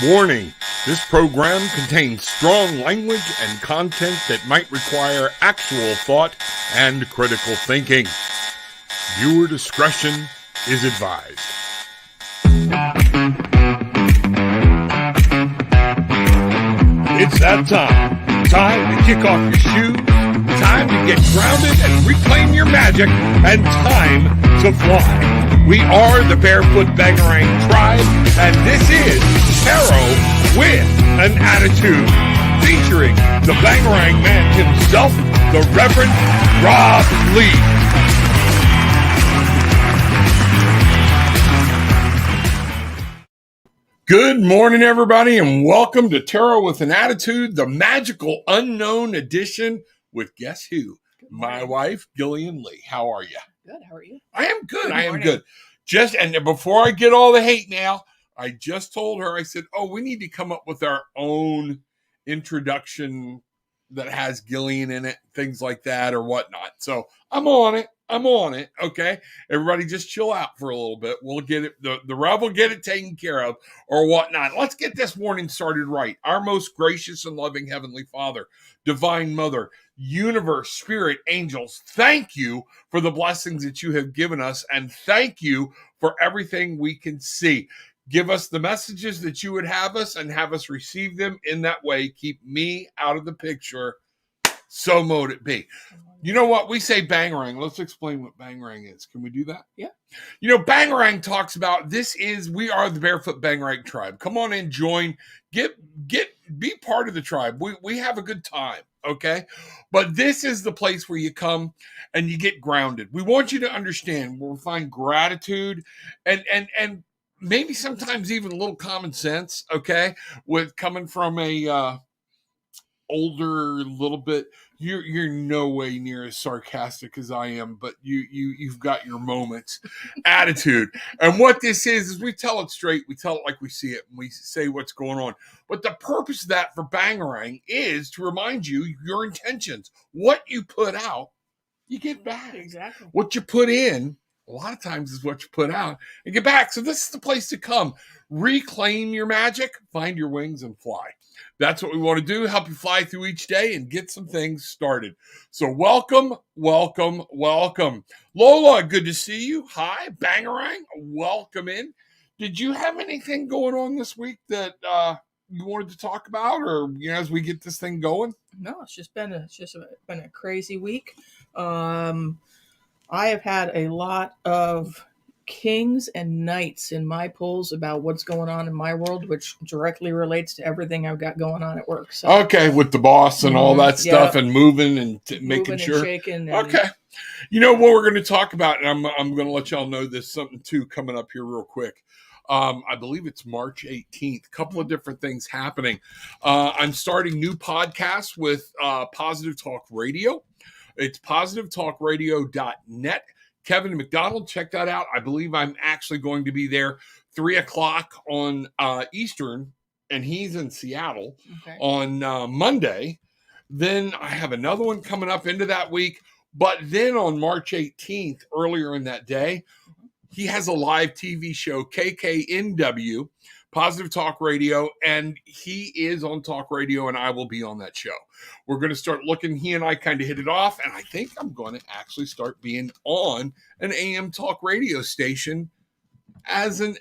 Warning, this program contains strong language and content that might require actual thought and critical thinking. Viewer discretion is advised. It's that time. Time to kick off your shoes, time to get grounded and reclaim your magic, and time to fly. We are the Barefoot Bangarang Tribe, and this is Tarot with an Attitude, featuring the Bangarang man himself, the Reverend Rob Lee. Good morning, everybody, and welcome to Tarot with an Attitude, the magical unknown edition with guess who? My wife, Gillian Lee. How are you? Good. How are you? I am good. I am good. And before I get all the hate mail, I just told her, I said, we need to come up with our own introduction that has Gillian in it, things like that or whatnot. So I'm on it. Okay. Everybody just chill out for a little bit. We'll get it. The Rob will get it taken care of or whatnot. Let's get this morning started right. Our most gracious and loving Heavenly Father, Divine Mother, Universe, Spirit, Angels, thank you for the blessings that you have given us. And thank you for everything we can see. Give us the messages that you would have us and have us receive them in that way. Keep me out of the picture. So mote it be. You know what? We say Bangarang. Let's explain what Bangarang is. Can we do that? Yeah. You know, Bangarang talks about we are the Barefoot Bangarang Tribe. Come on in, join, be part of the tribe. We have a good time, okay? But this is the place where you come and you get grounded. We want you to understand we'll find gratitude and maybe sometimes even a little common sense, okay? With coming from a older, little bit, you're no way near as sarcastic as I am, but you've got your moments. Attitude. And what this is we tell it straight, we tell it like we see it, and we say what's going on. But the purpose of that for Bangarang is to remind you your intentions. What you put out, you get back. Exactly. What you put in, a lot of times is what you put out and get back. So this is the place to come. Reclaim your magic, find your wings and fly. That's what we want to do, help you fly through each day and get some things started. So welcome. Lola, good to see you. Hi, Bangarang, welcome in. Did you have anything going on this week that you wanted to talk about, or as we get this thing going? No, it's just been a crazy week. I have had a lot of kings and knights in my pulls about what's going on in my world, which directly relates to everything I've got going on at work. So, okay, with the boss and all that stuff, and moving and making sure. And shaking and, okay. You know what we're going to talk about, and I'm going to let y'all know there's something too coming up here real quick. I believe it's March 18th. A couple of different things happening. I'm starting new podcasts with Positive Talk Radio. It's positivetalkradio.net. Kevin McDonald, check that out. I believe I'm actually going to be there 3:00 on Eastern, and he's in Seattle on Monday. Then I have another one coming up into that week. But then on March 18th, earlier in that day, he has a live TV show, KKNW, Positive Talk Radio, and he is on Talk Radio, and I will be on that show. We're going to start looking. He and I kind of hit it off, and I think I'm going to actually start being on an AM talk radio station as a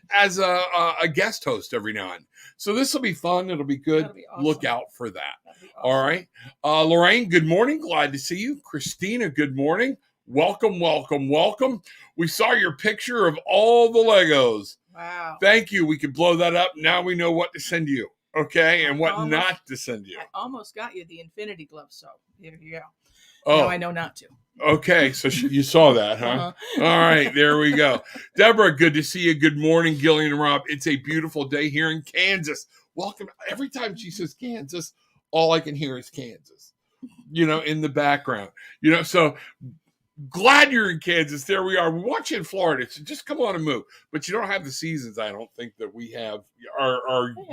guest host every now and then. So this will be fun. It'll be good. That'll be awesome. Look out for that. Awesome. All right. Lorraine, good morning. Glad to see you. Christina, good morning. Welcome. We saw your picture of all the Legos. Wow. Thank you. We could blow that up. Now we know what to send you. Okay. And what not to send you. I almost got you the infinity gloves. So here you go. Oh, now I know not to. Okay. So you saw that, huh? Uh-huh. All right. There we go. Deborah, good to see you. Good morning, Gillian and Rob. It's a beautiful day here in Kansas. Welcome. Every time she says Kansas, all I can hear is Kansas, in the background, so glad you're in Kansas. There we are. We want you in Florida, so just come on and move. But you don't have the seasons, I don't think, that we have.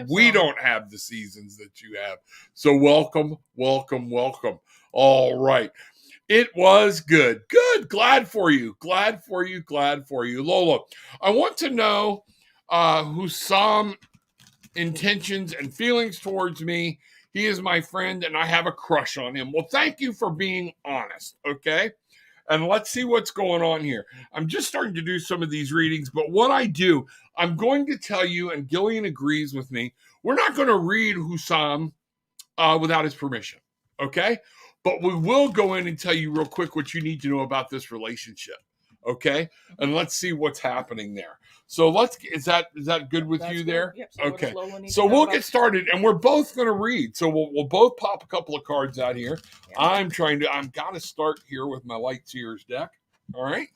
We don't have the seasons that you have. So welcome. All right. It was good. Good. Glad for you. Lola, I want to know Hussam intentions and feelings towards me. He is my friend and I have a crush on him. Well, thank you for being honest, okay? And let's see what's going on here. I'm just starting to do some of these readings, but what I do, I'm going to tell you, and Gillian agrees with me, we're not going to read Hussam without his permission, okay? But we will go in and tell you real quick what you need to know about this relationship, okay? And let's see what's happening there. So is that good with you there? Yep. So okay. So we'll get started, and we're both going to read. So we'll both pop a couple of cards out here. Yeah. I've got to start here with my Light Seers deck. All right.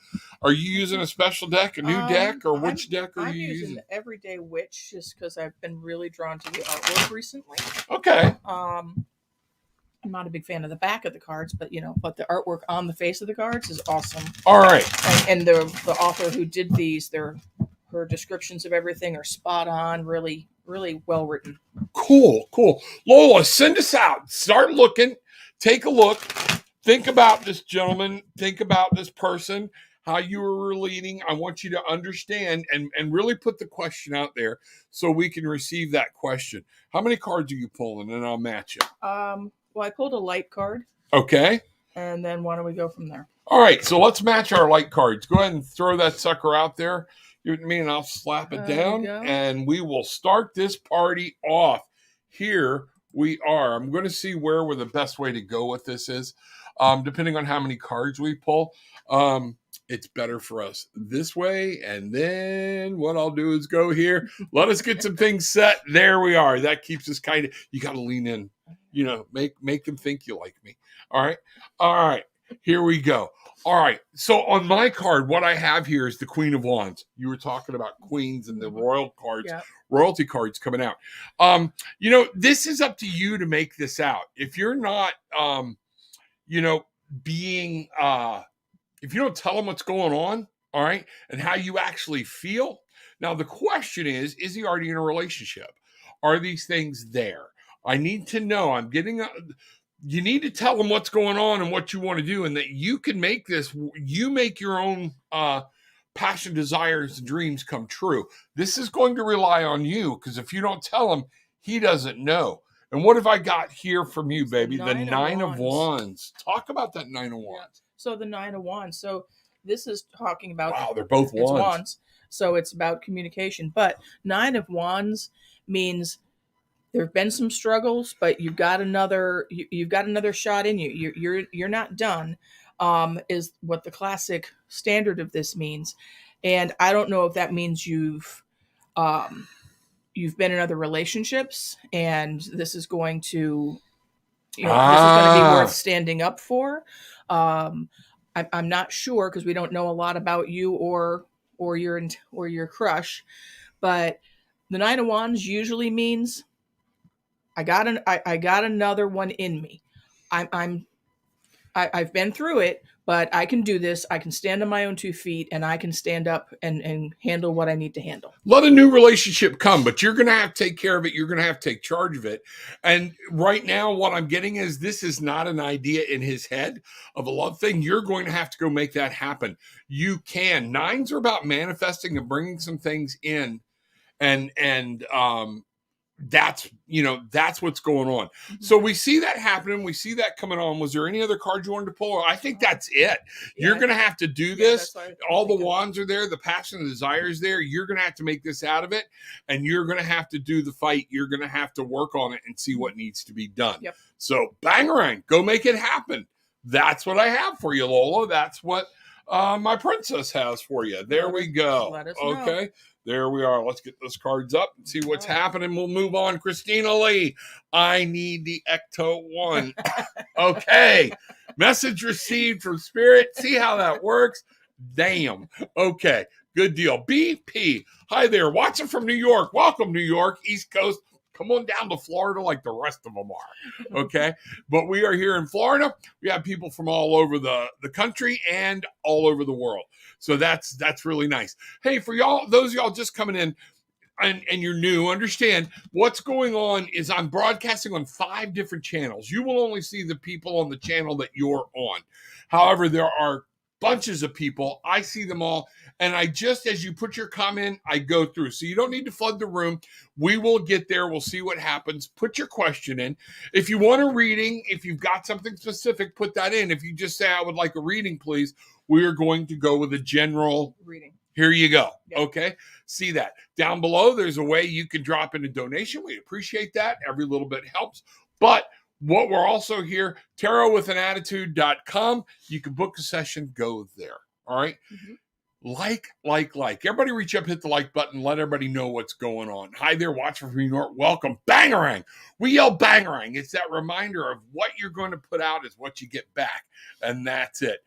Are you using a special deck, a new deck, or which deck are you using? I'm using the Everyday Witch just because I've been really drawn to the artwork recently. Okay. I'm not a big fan of the back of the cards, but but the artwork on the face of the cards is awesome. All right. And the author who did these, her descriptions of everything are spot on, really, really well written. Cool. Lola, send us out. Start looking. Take a look. Think about this gentleman. Think about this person, how you were relating. I want you to understand and really put the question out there so we can receive that question. How many cards are you pulling? And I'll match it. Well, I pulled a light card. Okay. And then why don't we go from there? All right. So let's match our light cards. Go ahead and throw that sucker out there. You know what I mean? I'll slap it down and we will start this party off. Here we are. I'm going to see where the best way to go with this is. Depending on how many cards we pull, it's better for us this way. And then what I'll do is go here. Let us get some things set. There we are. That keeps us kind of, you got to lean in, make them think you like me. All right. Here we go. All right. So on my card, what I have here is the Queen of Wands. You were talking about queens and the royal cards, royalty cards coming out. This is up to you to make this out. If you're not, if you don't tell them what's going on, all right, and how you actually feel. Now, the question is he already in a relationship? Are these things there? I need to know. You need to tell them what's going on and what you want to do, and that you can make this, you make your own passion, desires, and dreams come true. This is going to rely on you, because if you don't tell him, he doesn't know. And what have I got here from you, baby? The Nine of Wands. Talk about that Nine of Wands. Yeah. So the Nine of Wands. So this is talking about... Wow, they're both wands. It's wands. So it's about communication. But Nine of Wands means there have been some struggles, but you've got another shot in you. You're not done, is what the classic standard of this means. And I don't know if that means you've been in other relationships, and this is going to, this is going to be worth standing up for. I'm not sure, because we don't know a lot about you or your crush, but the Nine of Wands usually means I got another one in me. I've been through it, but I can do this. I can stand on my own 2 feet, and I can stand up and handle what I need to handle. Let a new relationship come, but you're going to have to take care of it. You're going to have to take charge of it. And right now, what I'm getting is this is not an idea in his head of a love thing. You're going to have to go make that happen. You can. Nines are about manifesting and bringing some things in, and that's what's going on. Mm-hmm. So we see that happening. We see that coming on. Was there any other card you wanted to pull? I think that's it. Yeah. You're going to have to do this. All the wands are there. The passion and desire is there. You're going to have to make this out of it, and you're going to have to do the fight. You're going to have to work on it and see what needs to be done. Yep. So bangarang, go make it happen. That's what I have for you, Lola. That's what my princess has for you. There we go. Let us know. Okay. There we are. Let's get those cards up and see what's happening. We'll move on. Christina Lee, I need the Ecto 1. Okay. Message received from Spirit. See how that works? Damn. Okay. Good deal. BP. Hi there. Watching from New York. Welcome, New York. East Coast. Come on down to Florida like the rest of them are. Okay. But we are here in Florida. We have people from all over the country and all over the world. So that's really nice. Hey, for y'all, those of y'all just coming in and you're new, understand what's going on is I'm broadcasting on 5 different channels. You will only see the people on the channel that you're on. However, there are bunches of people. I see them all. And I just, as you put your comment, I go through. So you don't need to flood the room. We will get there. We'll see what happens. Put your question in. If you want a reading, if you've got something specific, put that in. If you just say, I would like a reading, please, we are going to go with a general reading. Here you go. Yep. Okay. See that. Down below, there's a way you can drop in a donation. We appreciate that. Every little bit helps. But what we're also here, tarotwithanattitude.com. You can book a session, go there. All right. Mm-hmm. Like. Everybody reach up, hit the like button, let everybody know what's going on. Hi there, watching from New York. Welcome. Bangarang. We yell bangarang. It's that reminder of what you're going to put out is what you get back. And that's it.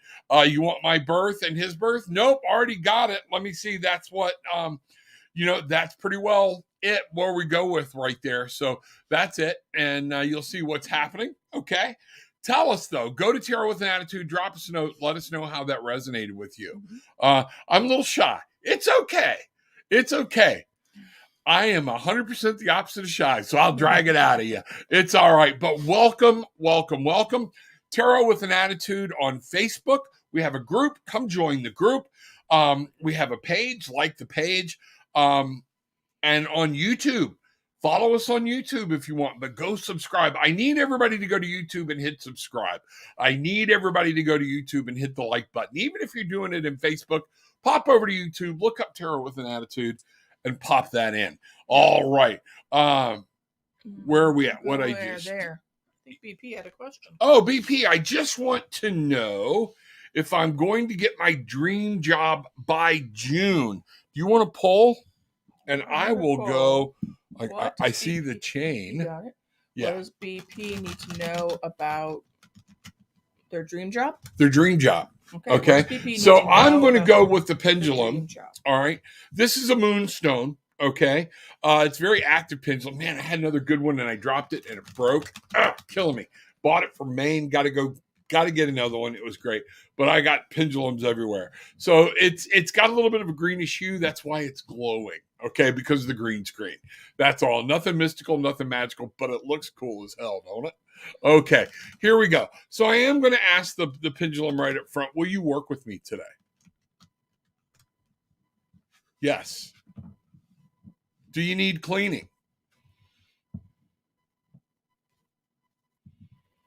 You want my birth and his birth? Nope, already got it. Let me see. That's what, that's pretty well it where we go with right there. So that's it. And you'll see what's happening. Okay. Tell us, though. Go to Tarot with an Attitude. Drop us a note. Let us know how that resonated with you. I'm a little shy. It's okay. It's okay. I am 100% the opposite of shy, so I'll drag it out of you. It's all right. But welcome. Tarot with an Attitude on Facebook. We have a group. Come join the group. We have a page. Like the page. And on YouTube. Follow us on YouTube if you want, but go subscribe. I need everybody to go to YouTube and hit subscribe. I need everybody to go to YouTube and hit the like button. Even if you're doing it in Facebook, pop over to YouTube, look up Tarot with an Attitude, and pop that in. All right. Where are we at? What I just... There. I think BP had a question. Oh, BP, I just want to know if I'm going to get my dream job by June. Do you want to pull? And I will go... I see the chain. You got it. Yeah. What does BP need to know about their dream job? Their dream job. Okay. So I'm going to go with the pendulum. All right. This is a moonstone. Okay. It's very active pendulum. Man, I had another good one and I dropped it and it broke. Killing me. Bought it from Maine. Got to get another one. It was great. But I got pendulums everywhere. So it's got a little bit of a greenish hue. That's why it's glowing. Okay, because of the green screen. That's all. Nothing mystical, nothing magical, but it looks cool as hell, don't it? Okay, here we go. So I am going to ask the pendulum right up front, will you work with me today? Yes. Do you need cleaning?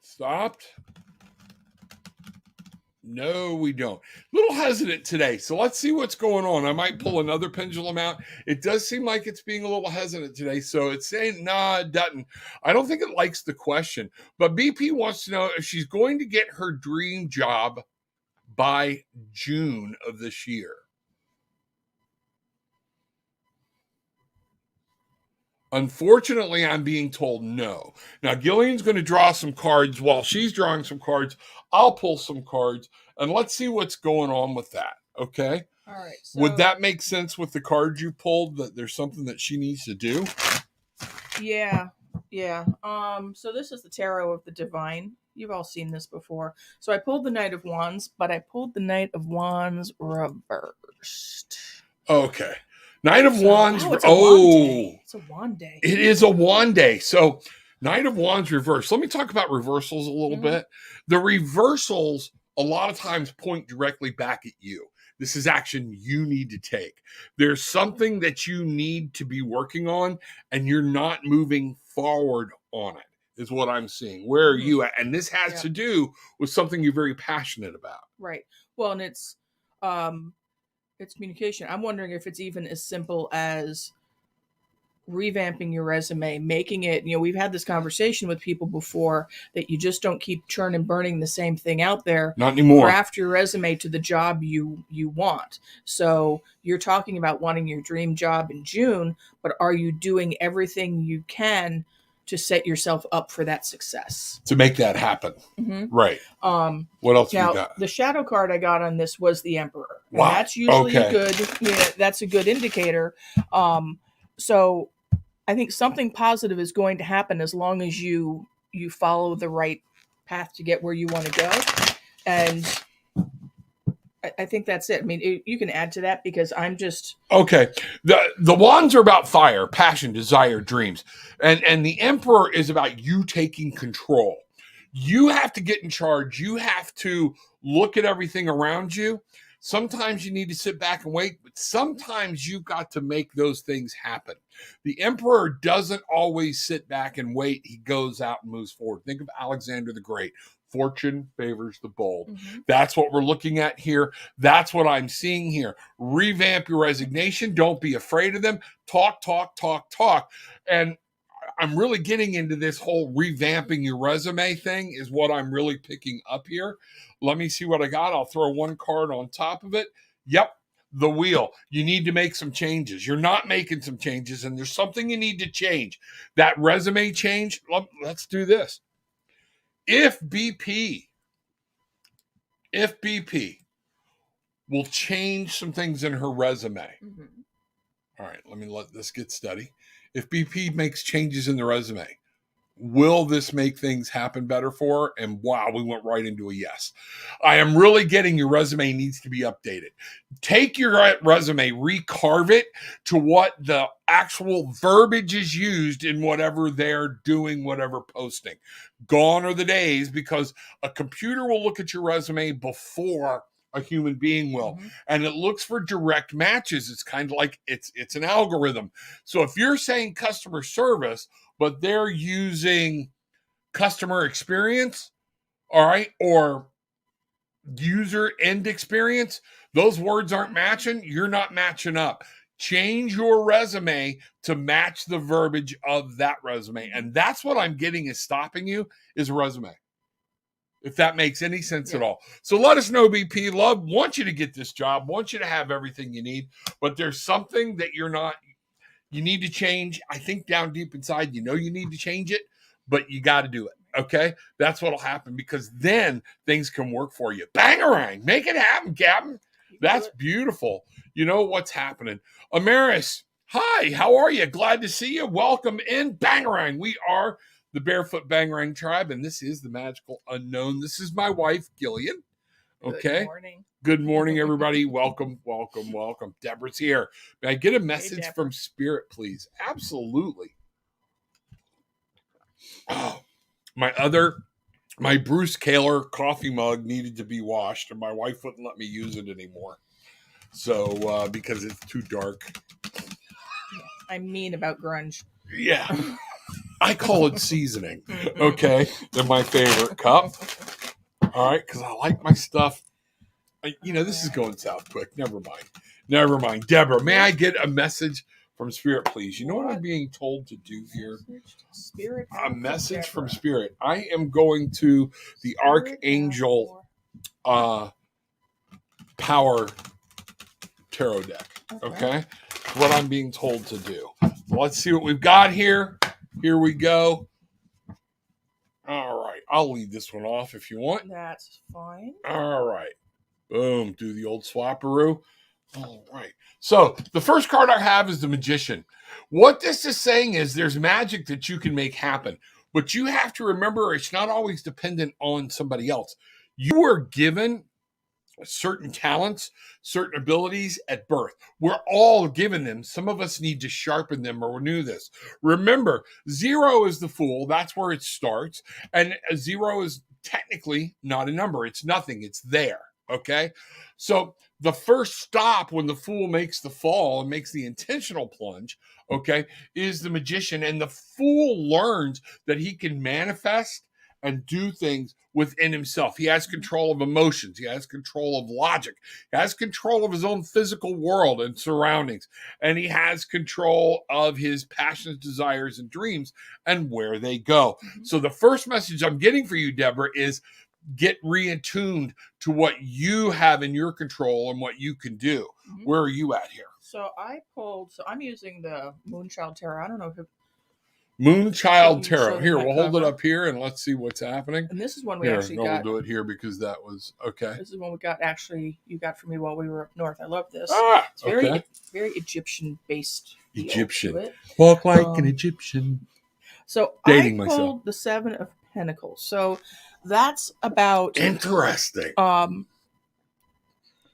Stopped. No, we don't. A little hesitant today, so let's see what's going on. I might pull another pendulum out. It does seem like it's being a little hesitant today, so it's saying, nah, it doesn't. I don't think it likes the question, but BP wants to know if she's going to get her dream job by June of this year. Unfortunately, I'm being told no. Now, Gillian's going to draw some cards. While she's drawing some cards, I'll pull some cards, and let's see what's going on with that, okay? All right. So, would that make sense with the cards you pulled, that there's something that she needs to do? Yeah. So this is the Tarot of the Divine. You've all seen this before. So I pulled the Knight of Wands, but I pulled the Knight of Wands reversed. Okay. Knight of Wands. It's a wand day. It's a wand day. It is a wand day. So Knight of Wands reversed. Let me talk about reversals a little bit. The reversals a lot of times point directly back at you. This is action you need to take. There's something that you need to be working on, and you're not moving forward on it, is what I'm seeing. Where are you at? And this has to do with something you're very passionate about. Right. Well, and it's communication. I'm wondering if it's even as simple as revamping your resume, making it, we've had this conversation with people before, that you just don't keep churn and burning the same thing out there. Not anymore. Craft your resume to the job you want. So you're talking about wanting your dream job in June, but are you doing everything you can to set yourself up for that success? To make that happen. Right. What else now, we got? The shadow card I got on this was the Emperor. Wow. And that's usually that's a good indicator. So I think something positive is going to happen as long as you follow the right path to get where you want to go. And I think that's it. I mean, you can add to that because I'm just... Okay. The wands are about fire, passion, desire, dreams. And the Emperor is about you taking control. You have to get in charge. You have to look at everything around you. Sometimes you need to sit back and wait, but sometimes you've got to make those things happen. The emperor doesn't always sit back and wait. He goes out and moves forward. Think of Alexander the Great. Fortune favors the bold. Mm-hmm. That's what we're looking at here. That's what I'm seeing here. Revamp your resignation. Don't be afraid of them. Talk, talk, talk, talk. And I'm really getting into this whole revamping your resume thing is what I'm really picking up here. Let me see what I got. I'll throw one card on top of it. Yep, the wheel. You need to make some changes. You're not making some changes, and there's something you need to change. That resume change, let's do this. If BP will change some things in her resume. Mm-hmm. All right, let this get steady. If BP makes changes in the resume, will this make things happen better for her? And wow, we went right into a yes. I am really getting your resume needs to be updated. Take your resume, recarve it to what the actual verbiage is used in whatever they're doing, whatever posting. Gone are the days because a computer will look at your resume before a human being will. Mm-hmm. And it looks for direct matches. It's kind of like it's an algorithm. So if you're saying customer service, but they're using customer experience, all right, or user end experience, those words aren't matching, you're not matching up. Change your resume to match the verbiage of that resume. And that's what I'm getting is stopping you is a resume. If that makes any sense at all. So let us know, BP. Love, want you to get this job, want you to have everything you need, but there's something that you need to change. I think down deep inside, you need to change it, but you got to do it. Okay. That's what'll happen because then things can work for you. Bangarang. Make it happen, Captain. That's beautiful. You know what's happening. Amaris, hi, how are you? Glad to see you. Welcome in. Bangarang. We are the Barefoot Bangarang tribe, and this is the Magical Unknown. This is my wife, Gillian. Okay. Good morning. Good morning, everybody. Welcome, welcome, welcome. Deborah's here. May I get a message from Spirit, please? Absolutely. Oh, my Bruce Kaler coffee mug needed to be washed, and my wife wouldn't let me use it anymore. So, because it's too dark. I'm mean about grunge. Yeah. I call it seasoning. Okay. They're my favorite cup. All right. Because I like my stuff. This is going south quick. Never mind. Deborah, may I get a message from Spirit, please? You know what I'm being told to do here? Spirit. A message from Spirit. I am going to the Archangel Power Tarot deck. Okay? What I'm being told to do. Let's see what we've got here. Here we go. All right. I'll leave this one off if you want. That's fine. All right. Boom. Do the old swapperoo. All right. So the first card I have is the Magician. What this is saying is there's magic that you can make happen, but you have to remember it's not always dependent on somebody else. You are given certain talents, certain abilities at birth. We're all given them. Some of us need to sharpen them or renew this. Remember, 0 is the Fool. That's where it starts. And 0 is technically not a number. It's nothing. It's there. Okay? So the first stop when the Fool makes the fall and makes the intentional plunge, okay, is the Magician. And the Fool learns that he can manifest and do things within himself. He has control of emotions. He has control of logic. He has control of his own physical world and surroundings. And he has control of his passions, desires, and dreams and where they go. Mm-hmm. So the first message I'm getting for you, Deborah, is get reattuned to what you have in your control and what you can do. Mm-hmm. Where are you at here? So I'm using the Moonchild Tarot. I don't know if Moonchild Tarot. Here, we'll hold it up here and let's see what's happening. And this is one we actually got. We'll do it here because that was okay. This is one we got. Actually, you got for me while we were up north. I love this. It's very Egyptian based. Egyptian. Walk like an Egyptian. So I pulled the 7 of Pentacles. So that's about interesting.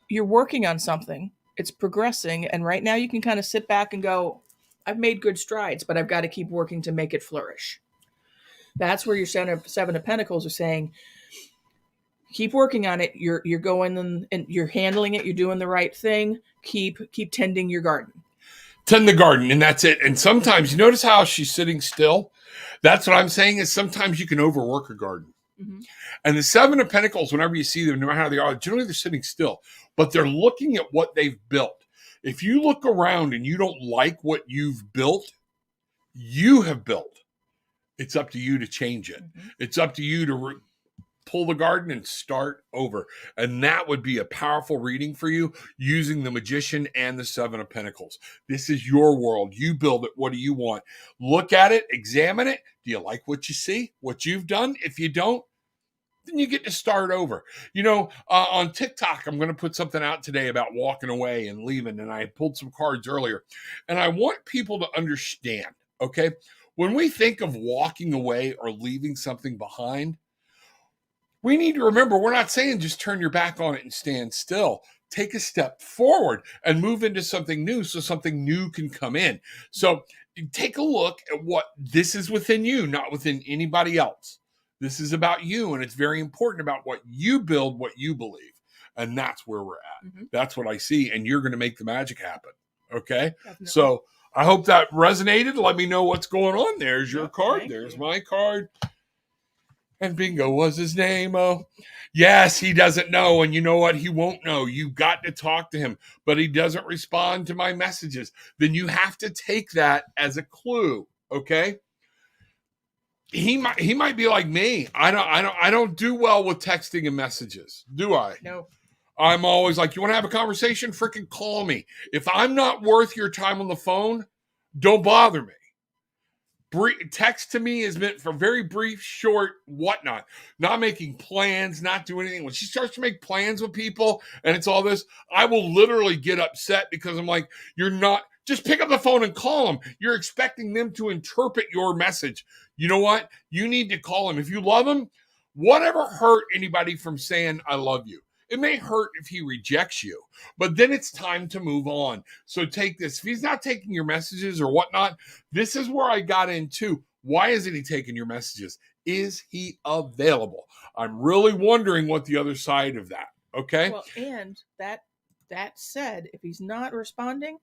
You're working on something. It's progressing, and right now you can kind of sit back and go, I've made good strides, but I've got to keep working to make it flourish. That's where your seven of Pentacles are saying, keep working on it. You're going and you're handling it. You're doing the right thing. Keep tending your garden. Tend the garden, and that's it. And sometimes you notice how she's sitting still. That's what I'm saying is sometimes you can overwork a garden. Mm-hmm. And the Seven of Pentacles, whenever you see them, no matter how they are, generally they're sitting still, but they're looking at what they've built. If you look around and you don't like what you've built, you have built, it's up to you to change it. Mm-hmm. It's up to you to pull the garden and start over. And that would be a powerful reading for you using the Magician and the Seven of Pentacles. This is your world. You build it. What do you want? Look at it, examine it. Do you like what you see, what you've done? If you don't, then you get to start over. You know, on TikTok, I'm going to put something out today about walking away and leaving. And I pulled some cards earlier. And I want people to understand, okay? When we think of walking away or leaving something behind, we need to remember, we're not saying just turn your back on it and stand still. Take a step forward and move into something new so something new can come in. So take a look at what this is within you, not within anybody else. This is about you, and it's very important about what you build, what you believe. And that's where we're at. Mm-hmm. That's what I see, and you're going to make the magic happen. Okay? Definitely. So I hope that resonated. Let me know what's going on. There's your card. There's my card. And bingo was his name. Oh, yes, he doesn't know. And you know what? He won't know. You got to talk to him, but he doesn't respond to my messages. Then you have to take that as a clue. Okay? He might be like me. I don't do well with texting and messages, do I? No. I'm always like, you want to have a conversation? Freaking call me. If I'm not worth your time on the phone, don't bother me. Text to me is meant for very brief, short, whatnot. Not making plans, not doing anything. When she starts to make plans with people and it's all this, I will literally get upset because I'm like, you're not. Just pick up the phone and call them. You're expecting them to interpret your message. You know what? You need to call him. If you love him, whatever hurt anybody from saying, I love you. It may hurt if he rejects you, but then it's time to move on. So take this. If he's not taking your messages or whatnot, this is where I got into. Why isn't he taking your messages? Is he available? I'm really wondering what the other side of that. Okay. Well, and that said, if he's not responding,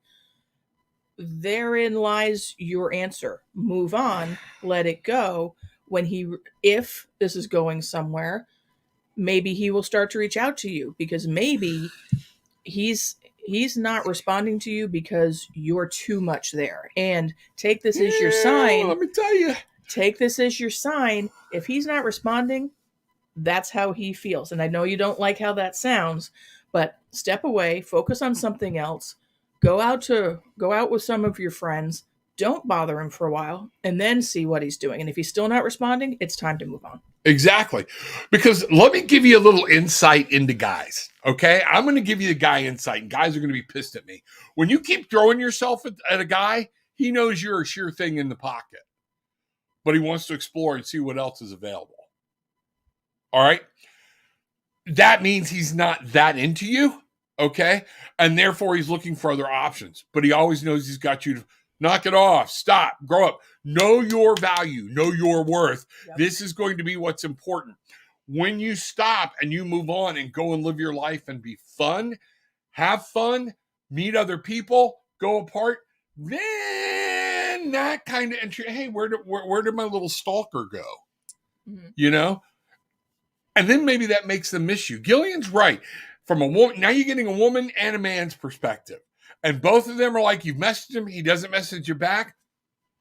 therein lies your answer. Move on, let it go. If this is going somewhere, maybe he will start to reach out to you, because maybe he's not responding to you because you're too much there. And take this as your sign. Let me tell you. Take this as your sign. If he's not responding, that's how he feels. And I know you don't like how that sounds, but step away, focus on something else. Go out with some of your friends. Don't bother him for a while, and then see what he's doing. And if he's still not responding, it's time to move on. Exactly. Because let me give you a little insight into guys. Okay. I'm going to give you the guy insight, and guys are going to be pissed at me. When you keep throwing yourself at a guy, he knows you're a sure thing in the pocket, but he wants to explore and see what else is available. All right. That means he's not that into you. Okay. And therefore he's looking for other options, but he always knows he's got you to knock it off, stop, grow up, know your value, know your worth. Yep. This is going to be what's important. When you stop and you move on and go and live your life and be fun, have fun, meet other people, go apart, then that kind of entry, hey, where did my little stalker go? Mm-hmm. You know? And then maybe that makes them miss you. Gillian's right. From a woman, now you're getting a woman and a man's perspective. And both of them are like, you've messaged him, he doesn't message you back,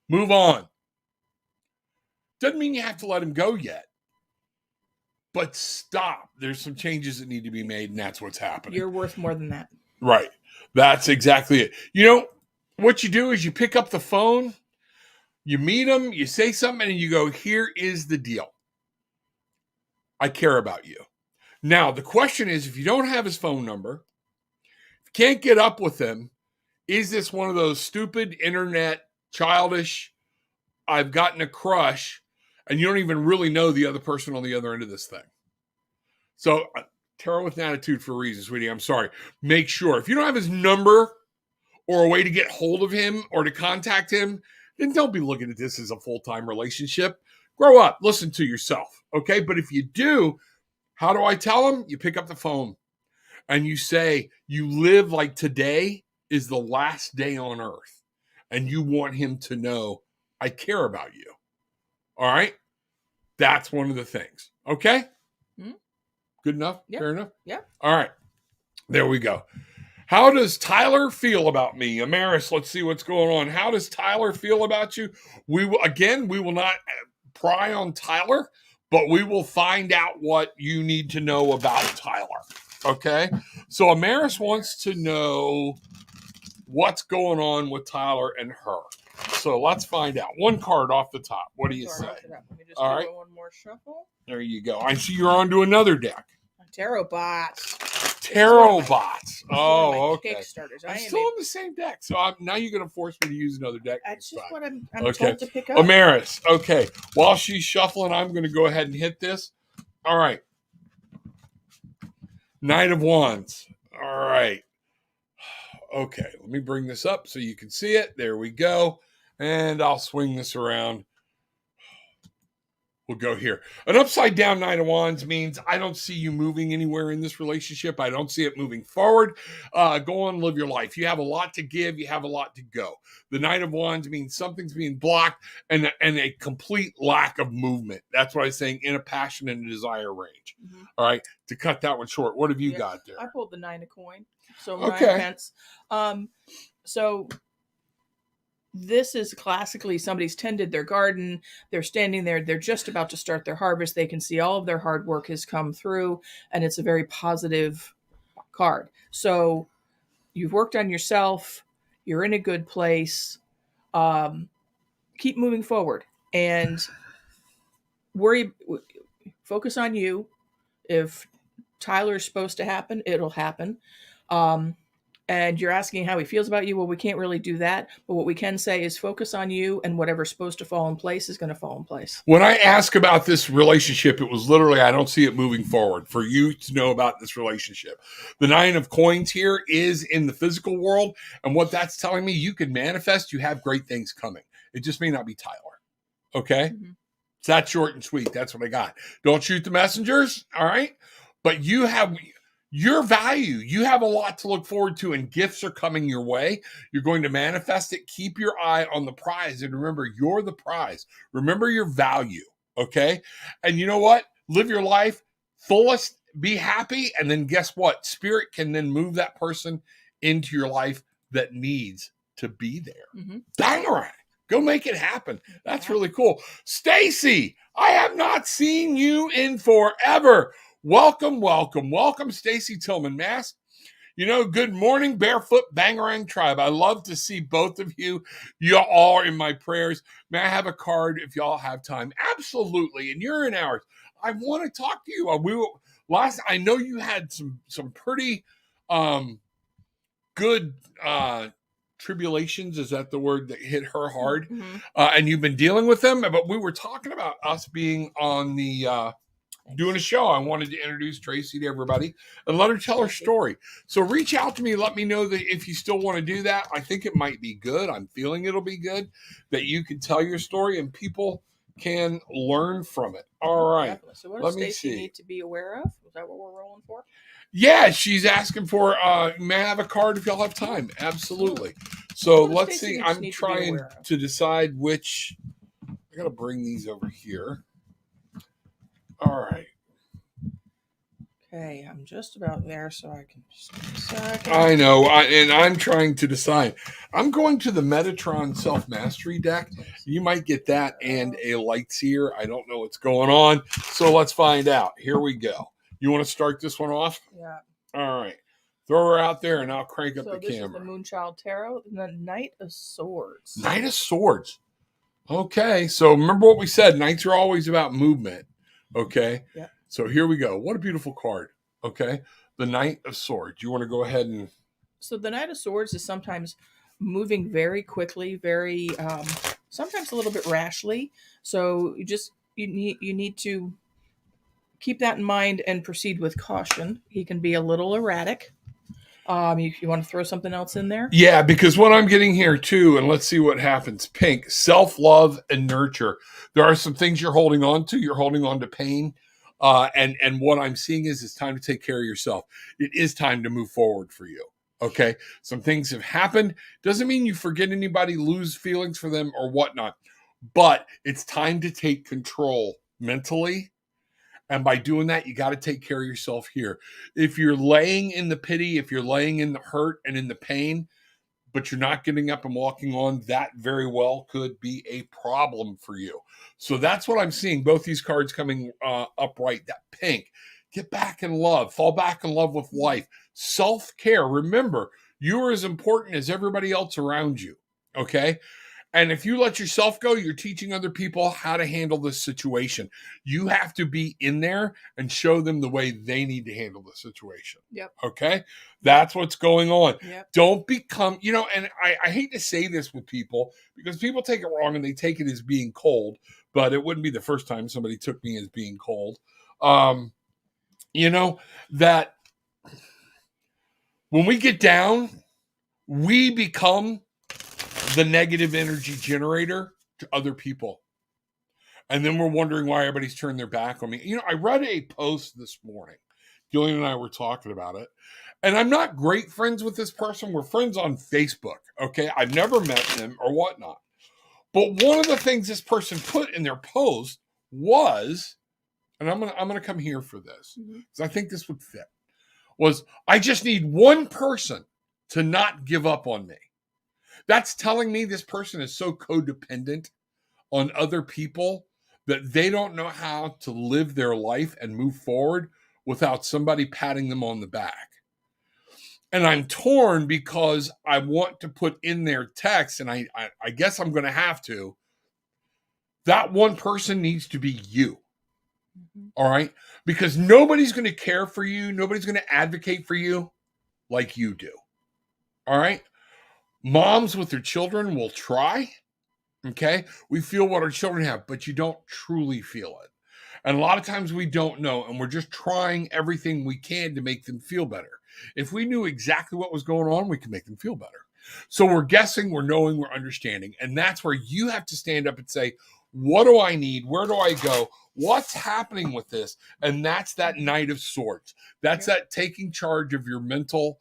move on. Doesn't mean you have to let him go yet. But stop. There's some changes that need to be made, and that's what's happening. You're worth more than that. Right. That's exactly it. You know, what you do is you pick up the phone, you meet him, you say something, and you go, here is the deal. I care about you. Now, the question is, if you don't have his phone number, if you can't get up with him, is this one of those stupid internet, childish, I've gotten a crush, and you don't even really know the other person on the other end of this thing? So, tarot with an attitude for a reason, sweetie. I'm sorry. Make sure. If you don't have his number or a way to get hold of him or to contact him, then don't be looking at this as a full-time relationship. Grow up, listen to yourself. Okay. But if you do, how do I tell them? You pick up the phone and you say, you live like today is the last day on earth. And you want him to know, I care about you. All right. That's one of the things. Okay. Mm-hmm. Good enough? Yep. Fair enough? Yeah. All right. There we go. How does Tyler feel about me? Amaris, let's see what's going on. How does Tyler feel about you? We will not pry on Tyler, but we will find out what you need to know about Tyler. Okay? So Amaris wants to know what's going on with Tyler and her. So let's find out. One card off the top. What do you say? Let me just All right. One more shuffle. There you go. I see you're on to another deck. Tarot bots. Tarot bots. Oh, okay. Kickstarters. I'm still on the same deck. So now you're going to force me to use another deck. That's just what I'm told to pick up. Amaris. Okay. While she's shuffling, I'm going to go ahead and hit this. All right. Knight of Wands. All right. Okay. Let me bring this up so you can see it. There we go. And I'll swing this around. We'll go here. An upside down Knight of Wands means I don't see you moving anywhere in this relationship. I don't see it moving forward. Go on, live your life. You have a lot to give. You have a lot to go. The Knight of Wands means something's being blocked and a complete lack of movement. That's what I'm saying, in a passion and a desire range. Mm-hmm. All right. To cut that one short, what have you got there? I pulled the 9 of coin. So 9 pence. So this is classically somebody's tended their garden. They're standing there. They're just about to start their harvest. They can see all of their hard work has come through, and it's a very positive card. So you've worked on yourself. You're in a good place. Keep moving forward and focus on you. If Tyler's supposed to happen, it'll happen. And you're asking how he feels about you. Well, we can't really do that. But what we can say is focus on you, and whatever's supposed to fall in place is going to fall in place. When I ask about this relationship, it was literally, I don't see it moving forward for you to know about this relationship. The 9 of coins here is in the physical world. And what that's telling me, you can manifest, you have great things coming. It just may not be Tyler. Okay. Mm-hmm. It's that short and sweet. That's what I got. Don't shoot the messengers. All right. But you have your value. You have a lot to look forward to, and gifts are coming your way. You're going to manifest it. Keep your eye on the prize. And remember, you're the prize. Remember your value. Okay. And you know what? Live your life fullest, be happy. And then guess what? Spirit can then move that person into your life that needs to be there. Mm-hmm. Dang, go make it happen. That's really cool. Stacy, I have not seen you in forever. Welcome, welcome, welcome, Stacy Tillman Mask. You know, good morning, Barefoot Bangarang Tribe. I love to see both of you. You all are in my prayers. May I have a card if y'all have time? Absolutely. And you're in ours. I want to talk to you. I know you had some pretty good tribulations. Is that the word that hit her hard? Mm-hmm. And you've been dealing with them. But we were talking about us being on the doing a show. I wanted to introduce Tracy to everybody and let her tell her story. So reach out to me. Let me know that if you still want to do that. I think it might be good. I'm feeling it'll be good that you can tell your story and people can learn from it. All right. Definitely. So what does Stacy need to be aware of? Is that what we're rolling for? Yeah, she's asking for, may I have a card if y'all have time? Absolutely. So let's see. I'm trying to decide which. I got to bring these over here. All right. Okay, I'm just about there, so I can just give a second. I know, and I'm trying to decide. I'm going to the Metatron Self-Mastery deck. You might get that and a Lightseer. I don't know what's going on, so let's find out. Here we go. You want to start this one off? Yeah. All right. Throw her out there, and I'll crank up the camera. So this is the Moonchild Tarot, the Knight of Swords. Knight of Swords. Okay, so remember what we said. Knights are always about movement. Okay. Yeah. So here we go. What a beautiful card. Okay. The Knight of Swords. You want to go ahead and. So the Knight of Swords is sometimes moving very quickly, very, sometimes a little bit rashly. So you need to keep that in mind and proceed with caution. He can be a little erratic. You want to throw something else in there? Yeah, because what I'm getting here too, and let's see what happens. Pink, self-love and nurture. There are some things you're holding on to. You're holding on to pain. And what I'm seeing is it's time to take care of yourself. It is time to move forward for you. Okay. Some things have happened. Doesn't mean you forget anybody, lose feelings for them or whatnot. But it's time to take control mentally. And by doing that, you got to take care of yourself here. If you're laying in the pity, if you're laying in the hurt and in the pain, but you're not getting up and walking on, that very well could be a problem for you. So that's what I'm seeing. Both these cards coming upright. That pink, get back in love, fall back in love with life. Self-care. Remember, you are as important as everybody else around you. Okay. And if you let yourself go, you're teaching other people how to handle this situation. You have to be in there and show them the way they need to handle the situation. Yep. Okay? That's what's going on. Yep. Don't become, and I hate to say this with people because people take it wrong and they take it as being cold, but it wouldn't be the first time somebody took me as being cold. That when we get down, we become the negative energy generator to other people. And then we're wondering why everybody's turned their back on me. I read a post this morning. Gillian and I were talking about it. And I'm not great friends with this person. We're friends on Facebook. Okay. I've never met them or whatnot. But one of the things this person put in their post was, and I'm gonna come here for this, because I think this would fit, was I just need one person to not give up on me. That's telling me this person is so codependent on other people that they don't know how to live their life and move forward without somebody patting them on the back. And I'm torn because I want to put in their text, and I guess I'm going to have to. That one person needs to be you. All right? Because nobody's going to care for you. Nobody's going to advocate for you like you do. All right? Moms with their children will try. Okay. We feel what our children have, but you don't truly feel it. And a lot of times we don't know, and we're just trying everything we can to make them feel better. If we knew exactly what was going on, we could make them feel better. So we're guessing, we're knowing, we're understanding. And that's where you have to stand up and say, what do I need? Where do I go? What's happening with this? And that's that Knight of Swords. That's that taking charge of your mental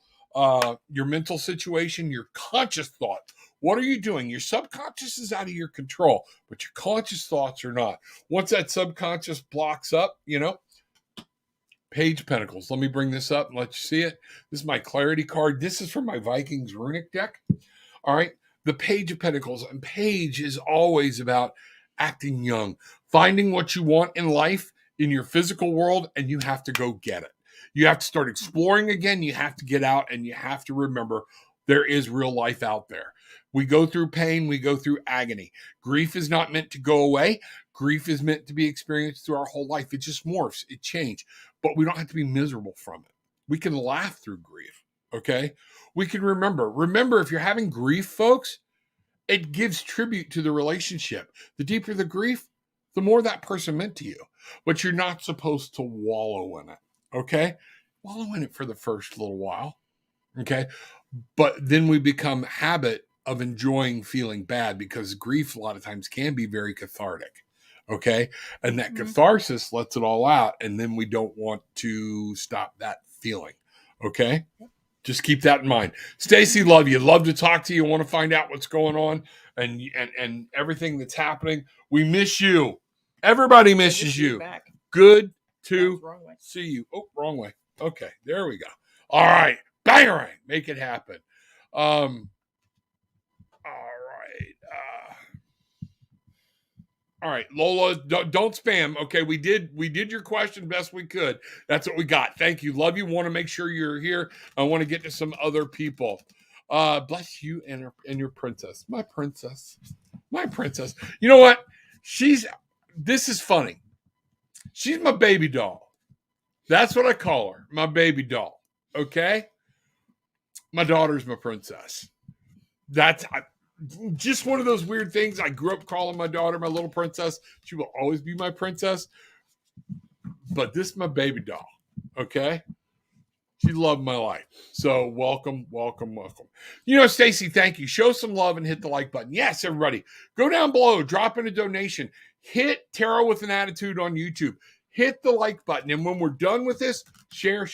situation, your conscious thought. What are you doing? Your subconscious is out of your control, but your conscious thoughts are not. Once that subconscious blocks up, Page of Pentacles. Let me bring this up and let you see it. This is my clarity card. This is from my Vikings runic deck. All right. The Page of Pentacles. And Page is always about acting young, finding what you want in life, in your physical world, and you have to go get it. You have to start exploring again. You have to get out, and you have to remember there is real life out there. We go through pain. We go through agony. Grief is not meant to go away. Grief is meant to be experienced through our whole life. It just morphs. It changes. But we don't have to be miserable from it. We can laugh through grief, okay? We can remember. Remember, if you're having grief, folks, it gives tribute to the relationship. The deeper the grief, the more that person meant to you. But you're not supposed to wallow in it, okay? Wallow in it for the first little while, okay? But then we become habit of enjoying feeling bad because grief a lot of times can be very cathartic. Okay. And that catharsis lets it all out. And then we don't want to stop that feeling. Okay. Just keep that in mind. Stacy, love you. Love to talk to you. Want to find out what's going on and everything that's happening. We miss you. Everybody misses you. Good to see you. Oh, wrong way. Okay. There we go. All right. Bangarang. Make it happen. All right, Lola, don't spam. Okay, we did your question best we could. That's what we got. Thank you. Love you. Want to make sure you're here. I want to get to some other people. Bless you and your princess. My princess. My princess. You know what? This is funny. She's my baby doll. That's what I call her. My baby doll. Okay? My daughter's my princess. That's just one of those weird things. I grew up calling my daughter my little princess. She will always be my princess. But this is my baby doll. Okay? She loved my life. So welcome. Stacy, thank you. Show some love and hit the like button. Yes, everybody. Go down below, drop in a donation. Hit Tarot with an Attitude on YouTube. Hit the like button. And when we're done with this, share.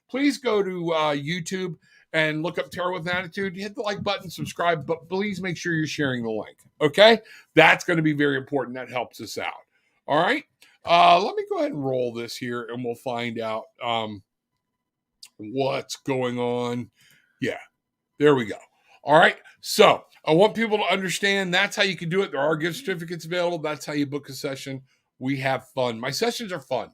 Please go to YouTube and look up Tarot with an Attitude. Hit the like button, subscribe, but please make sure you're sharing the link. Okay? That's going to be very important. That helps us out. All right? Let me go ahead and roll this here and we'll find out what's going on. Yeah, there we go. All right. So I want people to understand that's how you can do it. There are gift certificates available. That's how you book a session. We have fun. My sessions are fun.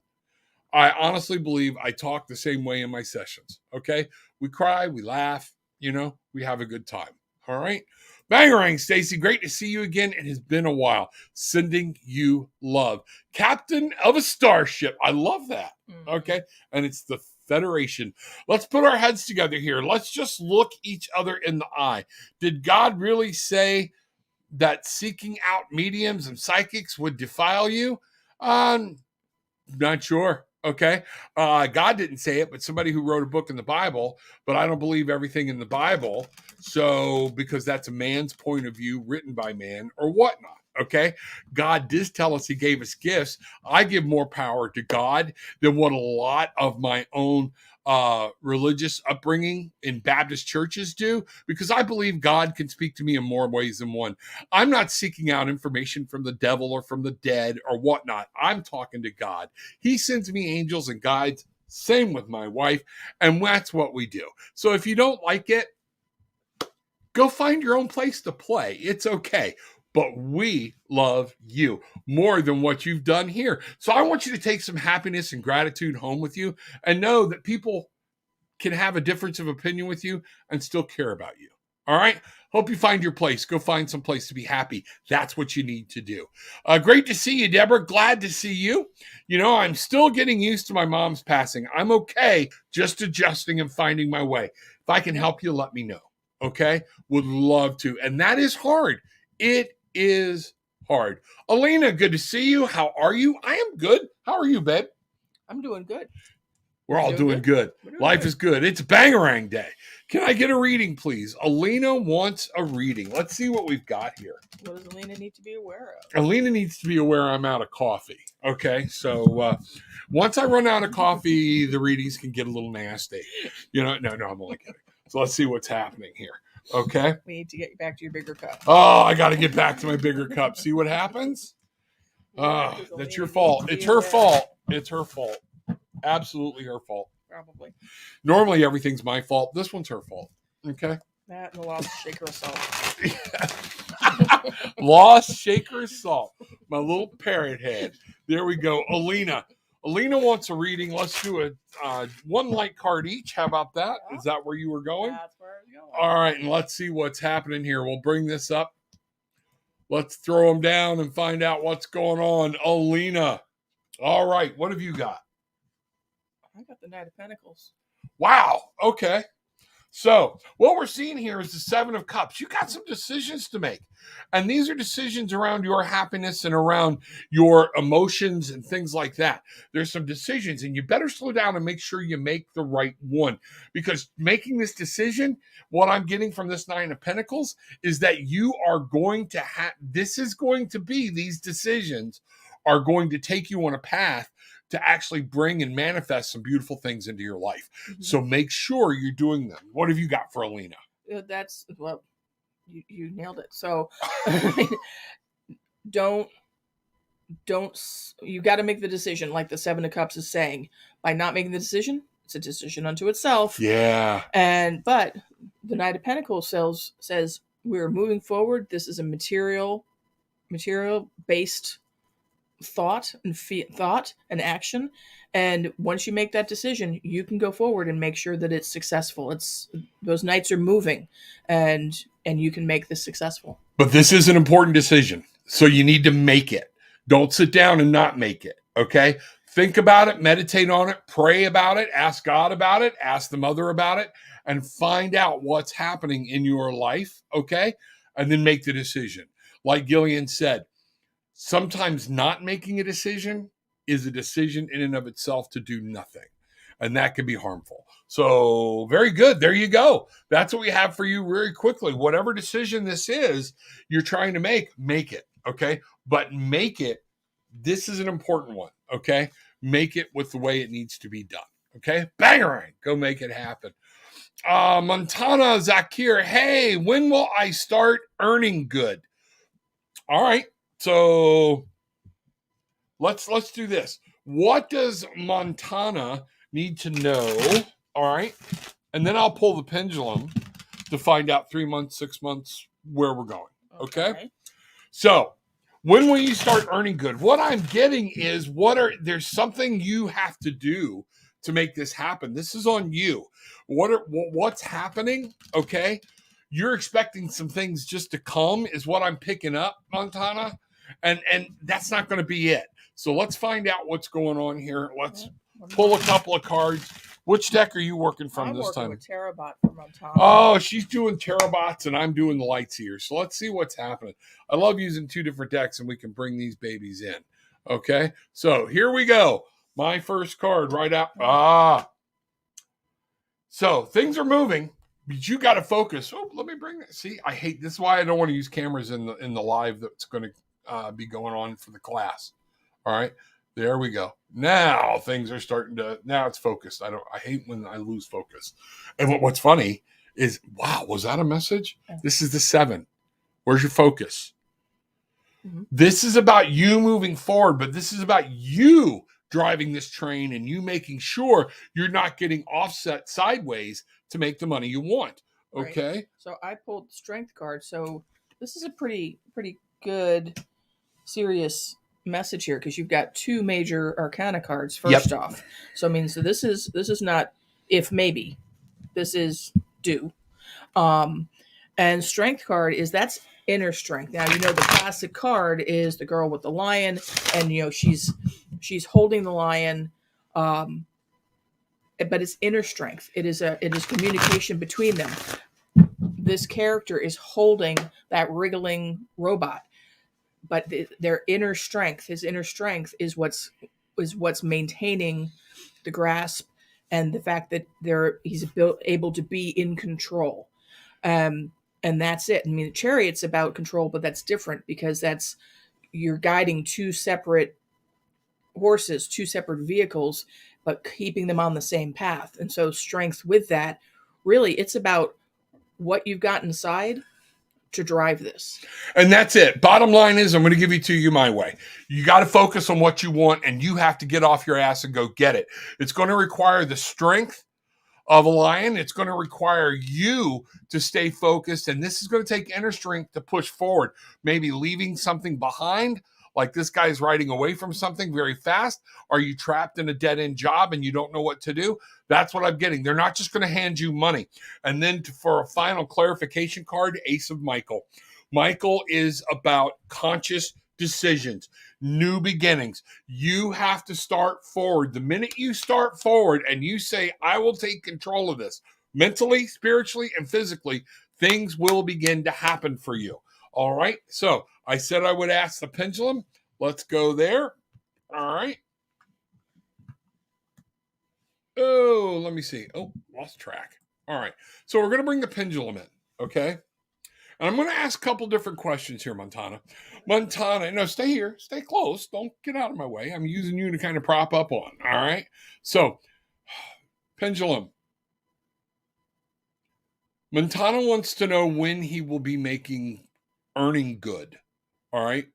I honestly believe I talk the same way in my sessions. Okay. We cry, we laugh, we have a good time. All right. Bangarang, Stacy, great to see you again. It has been a while. Sending you love. Captain of a starship. I love that. Okay. And it's the Federation. Let's put our heads together here. Let's just look each other in the eye. Did God really say that seeking out mediums and psychics would defile you? Not sure. Okay. God didn't say it, but somebody who wrote a book in the Bible, but I don't believe everything in the Bible. So, because that's a man's point of view written by man or whatnot. Okay. God did tell us he gave us gifts. I give more power to God than what a lot of my own religious upbringing in Baptist churches do, because I believe God can speak to me in more ways than one. I'm not seeking out information from the devil or from the dead or whatnot. I'm talking to God. He sends me angels and guides. Same with my wife. And that's what we do. So if you don't like it, go find your own place to play. It's okay. But we love you more than what you've done here. So I want you to take some happiness and gratitude home with you and know that people can have a difference of opinion with you and still care about you. All right. Hope you find your place. Go find some place to be happy. That's what you need to do. Great to see you, Deborah. Glad to see you. I'm still getting used to my mom's passing. I'm okay. Just adjusting and finding my way. If I can help you, let me know. Okay. Would love to. And that is hard. It is hard. Alina, good to see you. How are you? I am good. How are you, babe? I'm doing good. We're all doing good. Life is good. It's Bangarang Day. Can I get a reading, please? Alina wants a reading. Let's see what we've got here. What does Alina need to be aware of? Alina needs to be aware I'm out of coffee. Okay, so once I run out of coffee, the readings can get a little nasty. No, I'm only kidding. So let's see what's happening here. Okay. We need to get back to your bigger cup. Oh, I got to get back to my bigger cup. See what happens? That's your fault. It's her fault. It's her fault. Absolutely her fault. Probably. Normally everything's my fault. This one's her fault. Okay. That and the lost shaker of salt. Lost shaker of salt. My little parrot head. There we go. Alina wants a reading. Let's do a one light card each. How about that? Yeah. Is that where you were going? That's where I was going. All right, and let's see what's happening here. We'll bring this up. Let's throw them down and find out what's going on. Alina. All right, what have you got? I got the Knight of Pentacles. Wow. Okay. So what we're seeing here is the Seven of Cups. You got some decisions to make. And these are decisions around your happiness and around your emotions and things like that. There's some decisions, and you better slow down and make sure you make the right one. Because making this decision, what I'm getting from this Nine of Pentacles is that you are going to these decisions are going to take you on a path to actually bring and manifest some beautiful things into your life. Mm-hmm. So make sure you're doing them. What have you got for Alina? You nailed it. So you got to make the decision, like the Seven of Cups is saying. By not making the decision, it's a decision unto itself. Yeah. But the Knight of Pentacles says we're moving forward. This is a material based thought and action, and once you make that decision, you can go forward and make sure that it's successful. Those knights are moving, and you can make this successful. But this is an important decision, so you need to make it. Don't sit down and not make it. Okay, think about it, meditate on it, pray about it, ask God about it, ask the mother about it, and find out what's happening in your life. Okay, and then make the decision. Like Gillian said, sometimes not making a decision is a decision in and of itself to do nothing. and that can be harmful. So very good. There you go. That's what we have for you very quickly. Whatever decision this is you're trying to make it. Okay. But make it. This is an important one. Okay. Make it with the way it needs to be done. Okay. Bangarang. Go make it happen. Montana Zakir. Hey, when will I start earning good? All right. So let's do this. What does Montana need to know? All right. And then I'll pull the pendulum to find out 3 months, 6 months where we're going. Okay. So when will you start earning good? What I'm getting is there's something you have to do to make this happen. This is on you. What's happening? Okay. You're expecting some things just to come is what I'm picking up, Montana. And that's not going to be it. So let's find out what's going on here. Let's pull a couple of cards. Which deck are you working from this time? I'm working with Tarot for Montana. Oh, she's doing Tarot and I'm doing the lights here. So let's see what's happening. I love using 2 different decks and we can bring these babies in. Okay. So here we go. My first card right out. So things are moving, but you got to focus. Oh, let me bring that. See, I hate this. Is why I don't want to use cameras in the live that's going to be going on for the class. All right. There we go. Now things are starting to. Now it's focused. I hate when I lose focus. And what's funny is, wow, was that a message? This is the 7. Where's your focus? Mm-hmm. This is about you moving forward, but this is about you driving this train and you making sure you're not getting offset sideways to make the money you want. Okay. Right. So I pulled the Strength card. So this is a pretty good, serious message here because you've got 2 major arcana cards first off. So I mean, so this is not if maybe, this is do. And Strength card that's inner strength. Now the classic card is the girl with the lion, and she's holding the lion, but it's inner strength. It is communication between them. This character is holding that wriggling robot. But their inner strength, his inner strength, is what's maintaining the grasp and the fact that he's able to be in control, and that's it. I mean, the Chariot's about control, but that's different because you're guiding 2 separate horses, 2 separate vehicles, but keeping them on the same path. And so, strength with that, really, it's about what you've got inside to drive this. And that's it. Bottom line is, I'm going to give it to you my way. You got to focus on what you want and you have to get off your ass and go get it. It's going to require the strength of a lion. It's going to require you to stay focused. And this is going to take inner strength to push forward, maybe leaving something behind. Like this guy's riding away from something very fast. Are you trapped in a dead-end job and you don't know what to do? That's what I'm getting. They're not just going to hand you money. And then for a final clarification card, Ace of Michael. Michael is about conscious decisions, new beginnings. You have to start forward. The minute you start forward and you say, I will take control of this, mentally, spiritually, and physically, things will begin to happen for you. All right. So I said I would ask the pendulum. Let's go there. All right. Oh, let me see. Oh, lost track. All right. So we're going to bring the pendulum in. Okay. And I'm going to ask a couple different questions here, Montana. Montana, no, stay here. Stay close. Don't get out of my way. I'm using you to kind of prop up on. All right. So, pendulum. Montana wants to know when he will be earning good. All right.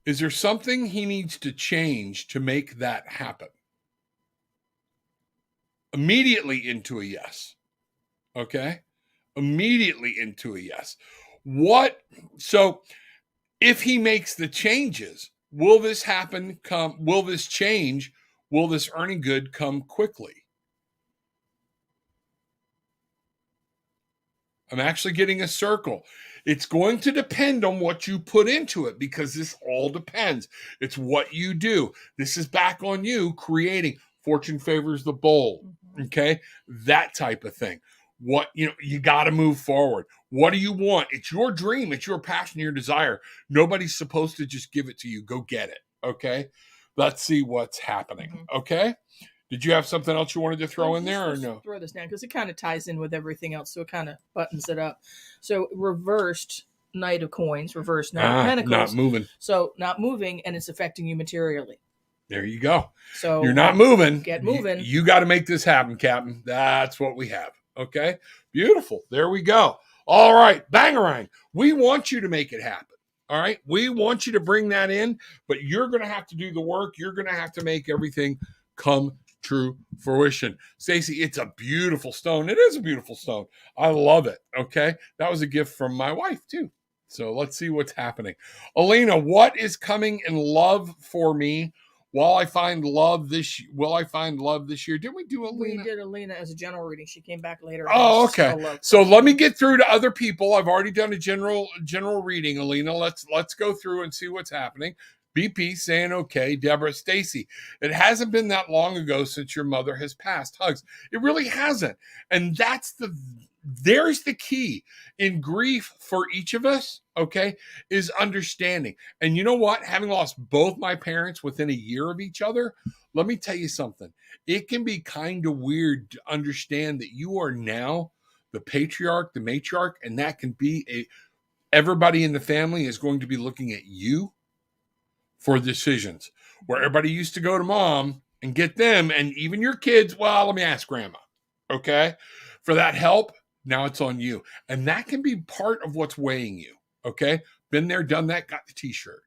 Is there something he needs to change to make that happen? Immediately into a yes. Okay. Immediately into a yes. So if he makes the changes, will this happen? Will this change? Will this earning good come quickly? I'm actually getting a circle. It's going to depend on what you put into it because this all depends. It's what you do. This is back on you creating. Fortune favors the bold. Okay. That type of thing. You got to move forward. What do you want? It's your dream. It's your passion, your desire. Nobody's supposed to just give it to you. Go get it. Okay. Let's see what's happening. Okay. Did you have something else you wanted to throw in there or Let's no? throw this down because it kind of ties in with everything else, so it kind of buttons it up. So reversed Knight of Coins, reversed Knight of Pentacles. Not moving. So not moving, and it's affecting you materially. There you go. So you're not moving. Get moving. You got to make this happen, Captain. That's what we have. Okay. Beautiful. There we go. All right. Bangarang. We want you to make it happen. All right. We want you to bring that in, but you're going to have to do the work. You're going to have to make everything come true fruition. Stacy, it's a beautiful stone. It is a beautiful stone. I love it. Okay. That was a gift from my wife too. So let's see what's happening. Elena, what is coming in love for me? Will I find love this year? Didn't we do Elena? We did Elena as a general reading. She came back later. Oh, okay. So let me get through to other people. I've already done a general reading, Elena. Let's go through and see what's happening. BP saying okay. Deborah, Stacy, it hasn't been that long ago since your mother has passed. Hugs. It really hasn't. And there's the key in grief for each of us, okay, is understanding. And you know what? Having lost both my parents within a year of each other, let me tell you something. It can be kind of weird to understand that you are now the patriarch, the matriarch, and that can be everybody in the family is going to be looking at you for decisions. Where everybody used to go to mom and get them, and even your kids, well, let me ask grandma, okay, for that help. Now it's on you. And that can be part of what's weighing you. Okay. Been there, done that, got the t-shirt.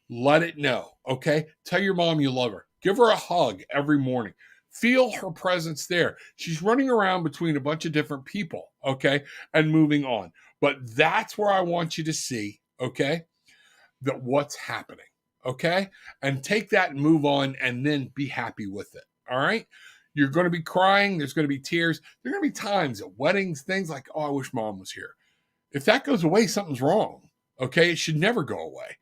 Let it know. Okay. Tell your mom you love her. Give her a hug every morning. Feel her presence there. She's running around between a bunch of different people. Okay. And moving on. But that's where I want you to see, okay, that what's happening. Okay. And take that and move on and then be happy with it. All right. You're going to be crying. There's going to be tears. There are going to be times at weddings, things like, oh, I wish mom was here. If that goes away, something's wrong. Okay. It should never go away,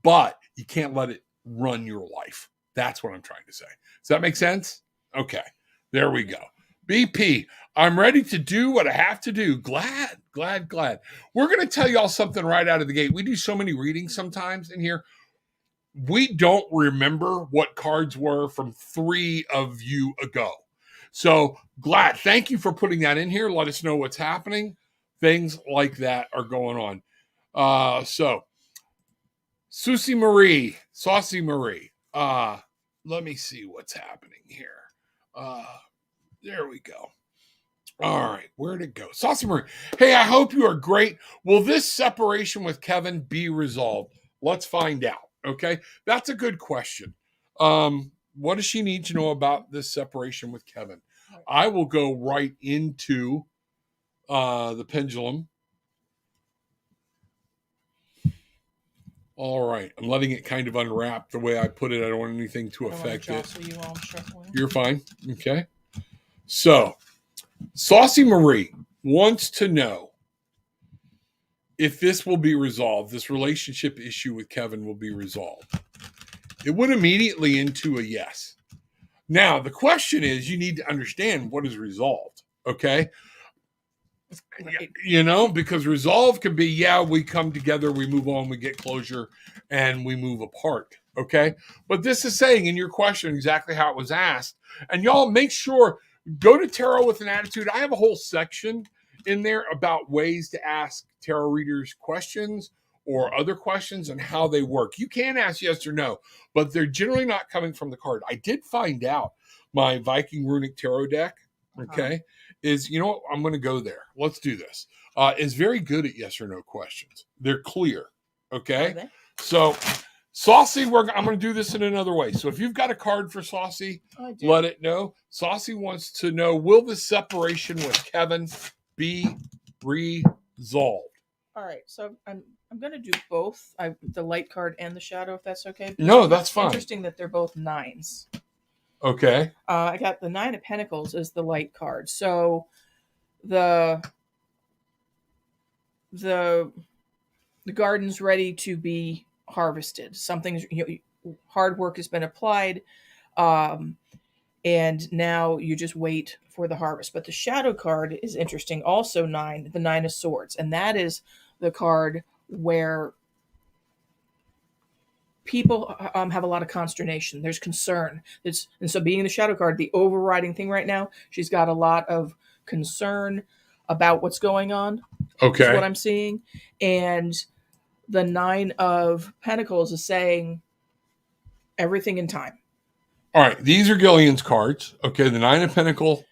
but you can't let it run your life. That's what I'm trying to say. Does that make sense? Okay. There we go. BP, I'm ready to do what I have to do. Glad. We're going to tell y'all something right out of the gate. We do so many readings sometimes in here. We don't remember what cards were from 3 of you ago. So glad. Thank you for putting that in here. Let us know what's happening. Things like that are going on. So Saucy Marie. Let me see what's happening here. There we go. All right, where'd it go? Saucy Marie. Hey, I hope you are great. Will this separation with Kevin be resolved? Let's find out. Okay, that's a good question. What does she need to know about this separation with Kevin? I will go right into the pendulum. All right, I'm letting it kind of unwrap the way I put it. I don't want anything to affect it. You're fine. Okay. So, Saucy Marie wants to know if this will be resolved. This relationship issue with Kevin will be resolved. It would immediately into a yes. Now, the question is, you need to understand what is resolved, okay? Right. You know, because resolve can be, yeah, we come together, we move on, we get closure, and we move apart, okay? But this is saying in your question exactly how it was asked. And y'all make sure, go to Tarot with an Attitude. I have a whole section in there about ways to ask tarot readers questions or other questions and how they work. You can ask yes or no, but they're generally not coming from the card. I did find out my Viking Runic Tarot deck, okay, is, you know what, I'm going to go there. Let's do this. Is very good at yes or no questions. They're clear, okay? So, Saucy, I'm going to do this in another way. So if you've got a card for Saucy, let it know. Saucy wants to know, will the separation with Kevin be resolved? All right, so I'm going to do both, the light card and the shadow, if that's okay. No, that's fine. Interesting that they're both 9s. Okay. I got the 9 of Pentacles as the light card. So the garden's ready to be harvested. Something's, hard work has been applied, and now you just wait for the harvest. But the shadow card is interesting. Also 9, the 9 of Swords, and that is the card where people have a lot of consternation. There's concern. And so being the shadow card, the overriding thing right now, she's got a lot of concern about what's going on. Okay. Is what I'm seeing. And the 9 of Pentacles is saying everything in time. All right. These are Gillian's cards. Okay. The 9 of Pentacles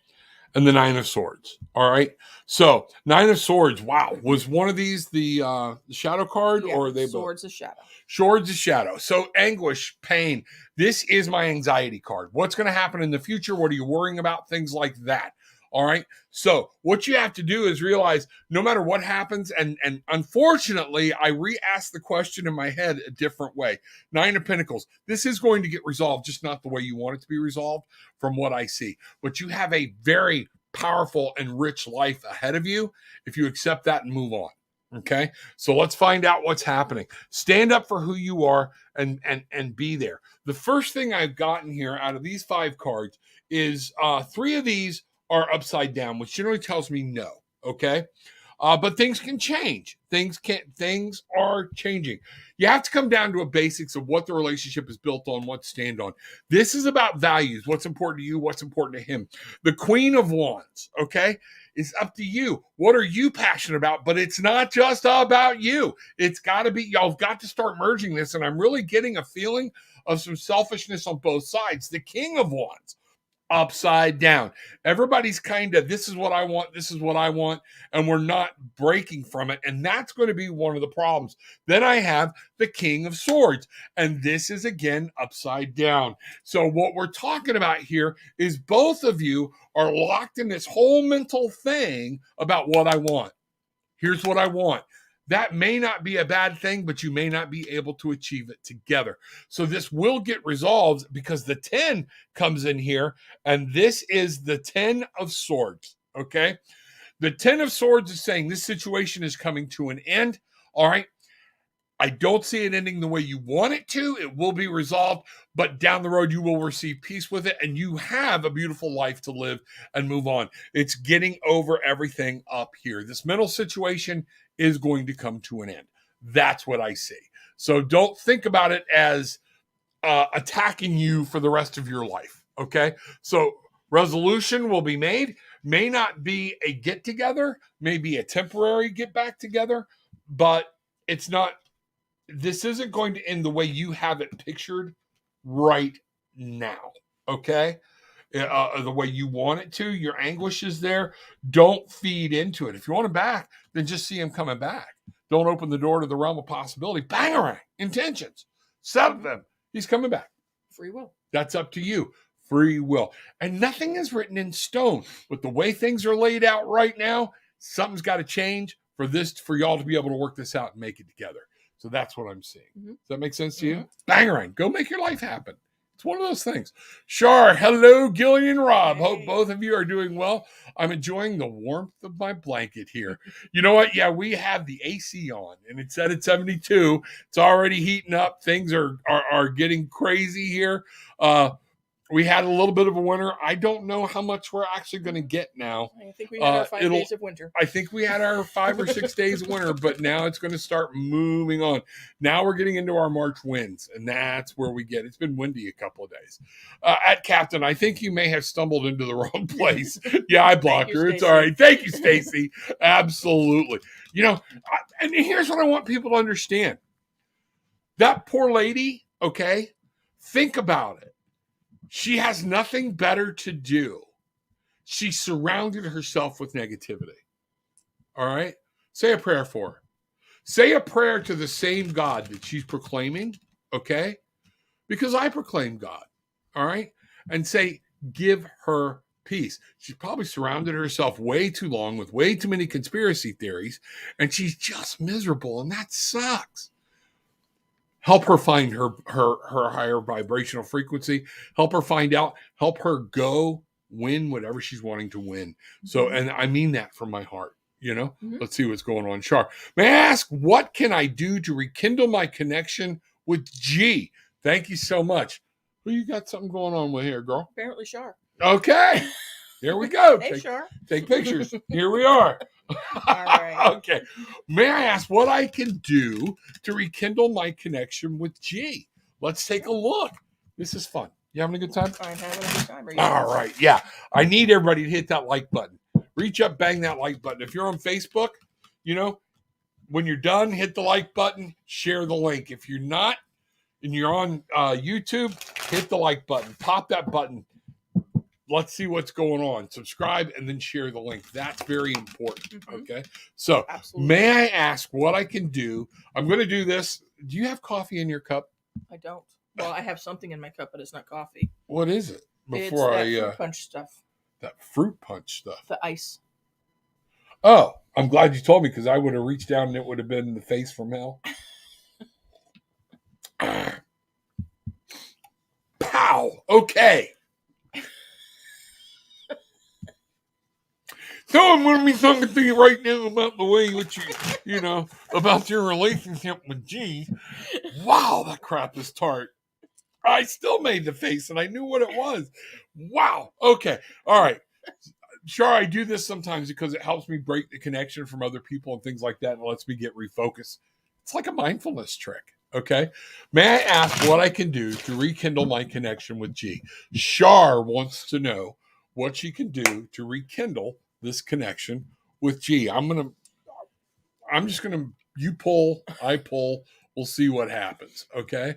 and the 9 of Swords. All right. So 9 of Swords. Wow. Was one of these the shadow card, Yeah, or are they Swords both? is shadow. Swords is shadow. So anguish, pain. This is my anxiety card. What's going to happen in the future? What are you worrying about? Things like that. All right. So what you have to do is realize no matter what happens, and unfortunately, I re-asked the question in my head a different way. 9 of Pentacles. This is going to get resolved, just not the way you want it to be resolved from what I see. But you have a very powerful and rich life ahead of you if you accept that and move on. Okay. So let's find out what's happening. Stand up for who you are and be there. The first thing I've gotten here out of these 5 cards is 3 of these are upside down, which generally tells me no. Okay. But things can change. Things are changing. You have to come down to a basics of what the relationship is built on, what to stand on. This is about values. What's important to you? What's important to him? The Queen of Wands, okay, is up to you. What are you passionate about? But it's not just about you. It's got to be, y'all have got to start merging this. And I'm really getting a feeling of some selfishness on both sides. The King of Wands, upside down. Everybody's kind of, this is what I want, this is what I want, and we're not breaking from it. And that's going to be one of the problems. Then I have the King of Swords, and this is again upside down. So what we're talking about here is both of you are locked in this whole mental thing about what I want. Here's what I want. That may not be a bad thing, but you may not be able to achieve it together. So this will get resolved because the 10 comes in here, and this is the 10 of Swords, okay? The 10 of Swords is saying this situation is coming to an end, all right? I don't see it ending the way you want it to. It will be resolved, but down the road, you will receive peace with it, and you have a beautiful life to live and move on. It's getting over everything up here. This mental situation is going to come to an end. That's what I see. So don't think about it as attacking you for the rest of your life, okay? So resolution will be made. May not be a get-together, may be a temporary get-back-together, but it's not. This isn't going to end the way you have it pictured right now, okay? The way you want it to. Your anguish is there. Don't feed into it. If you want him back, then just see him coming back. Don't open the door to the realm of possibility. Bangarang. Intentions. Set them. He's coming back. Free will. That's up to you. Free will. And nothing is written in stone. But the way things are laid out right now, something's got to change for y'all to be able to work this out and make it together. So that's what I'm seeing. Does that make sense to you? Bangarang. Go make your life happen. It's one of those things. Shar, hello, Gillian, Rob. Hey. Hope both of you are doing well. I'm enjoying the warmth of my blanket here. You know what? Yeah, we have the AC on, and it's set at 72. It's already heating up. Things are getting crazy here. We had a little bit of a winter. I don't know how much we're actually going to get now. I think we had our 5 days of winter. I think we had our 5 or 6 days of winter, but now it's going to start moving on. Now we're getting into our March winds, and that's where we get. It's been windy a couple of days. At Captain, I think you may have stumbled into the wrong place. Yeah, I blocked her. It's all right. Thank you, Stacy. Absolutely. You know, and here's what I want people to understand. That poor lady, okay, think about it. She has nothing better to do. She surrounded herself with negativity. All right? Say a prayer for her. Say a prayer to the same God that she's proclaiming, okay? Because I proclaim God, all right? And say, give her peace. She's probably surrounded herself way too long with way too many conspiracy theories, and she's just miserable, and that sucks. Help her find her higher vibrational frequency. Help her find out. Help her go win whatever she's wanting to win. So, and I mean that from my heart, you know? Let's see what's going on. Char, may I ask, what can I do to rekindle my connection with G? Thank you so much. Who you got something going on with here, girl? Apparently Char. Okay. Here we go. Hey, Char. Take pictures. Here we are. All right. Okay. May I ask what I can do to rekindle my connection with G? let's take a look. This is fun. You having a good time? I'm having a good time. Are you? All right. Yeah. I need everybody to hit that like button. Reach up, bang that like button. If you're on Facebook, you know, when you're done, hit the like button, share the link. If you're not and you're on YouTube, hit the like button, pop that button. Let's see what's going on. Subscribe and then share the link. That's very important. Okay. So Absolutely. may I ask what I can do? I'm going to do this. Do you have coffee in your cup? I don't. Well, I have something in my cup, but it's not coffee. What is it? It's that fruit punch stuff. That fruit punch stuff. The ice. Oh, I'm glad you told me because I would have reached down and it would have been the face from hell. Pow. Okay. So I'm going to be talking to you right now about the way that you know, about your relationship with G. Wow, that crap is tart. I still made the face and I knew what it was. Wow. Okay. All right. Sure, I do this sometimes because it helps me break the connection from other people and things like that and lets me get refocused. It's like a mindfulness trick. Okay. May I ask what I can do to rekindle my connection with G? Shar wants to know what she can do to rekindle this connection with G. I'm just gonna, you pull, I pull, we'll see what happens. Okay.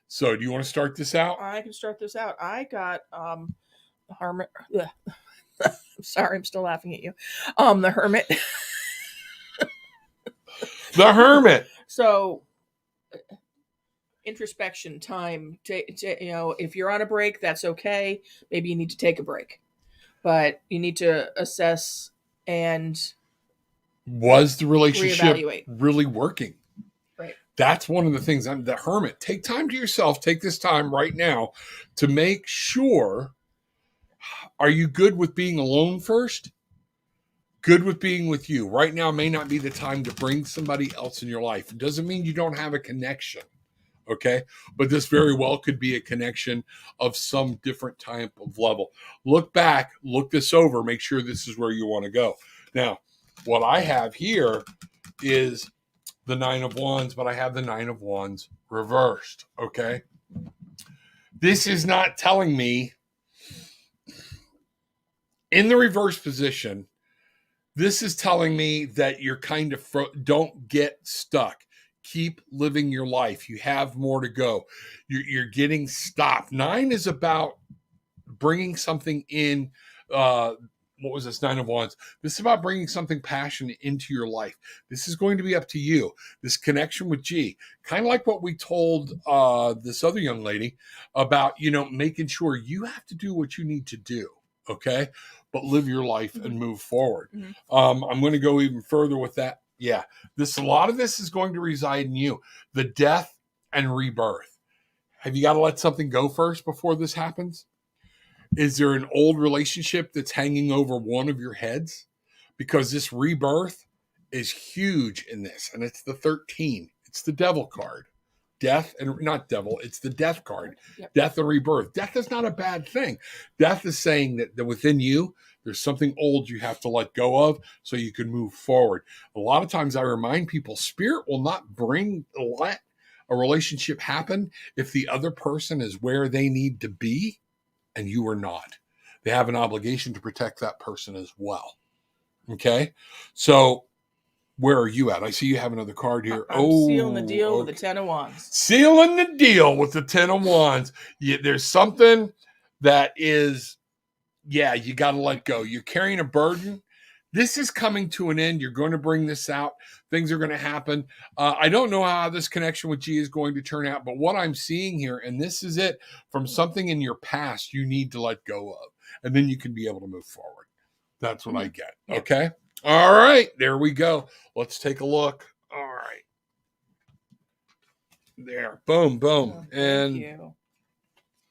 So do you want to start this out? I can start this out. I got the Hermit. I'm sorry, I'm still laughing at you. The Hermit. The Hermit. So introspection time. You know, if you're on a break, that's okay. Maybe you need to take a break, but you need to assess and was the relationship reevaluate. Really working? Right. That's one of the things. I'm the Hermit. Take time to yourself. Take this time right now to make sure. Are you good with being alone first? Good with being with you. Right now may not be the time to bring somebody else in your life. It doesn't mean you don't have a connection. Okay. But this very well could be a connection of some different type of level. Look back, look this over, make sure this is where you want to go. Now, what I have here is the Nine of Wands, but I have the Nine of Wands reversed. Okay. This is not telling me in the reverse position. This is telling me that you're kind of don't get stuck. Keep living your life. You have more to go. You're getting stopped. 9 is about bringing something in. What was this? 9 of Wands. This is about bringing something passionate into your life. This is going to be up to you. This connection with G, kind of like what we told this other young lady about, you know, making sure you have to do what you need to do. Okay. But live your life and move forward. I'm going to go even further with that. Yeah. A lot of this is going to reside in you. The death and rebirth. Have you got to let something go first before this happens? Is there an old relationship that's hanging over one of your heads? Because this rebirth is huge in this. And it's the 13. It's the devil card. Death and not devil, it's the death card. Yep. Death and rebirth. Death is not a bad thing. Death is saying that within you, there's something old you have to let go of so you can move forward. A lot of times I remind people, spirit will not let a relationship happen if the other person is where they need to be and you are not. They have an obligation to protect that person as well. Okay? So where are you at? I see you have another card here. I'm sealing the deal with the 10 of Wands. Sealing the deal with the 10 of Wands. There's something that is, you got to let go. You're carrying a burden. This is coming to an end. You're going to bring this out. Things are going to happen. I don't know how this connection with G is going to turn out, but what I'm seeing here, and this is it, from something in your past you need to let go of, and then you can be able to move forward. That's what I get. Okay? All right. There we go. Let's take a look. All right. There. Boom, boom. Oh, and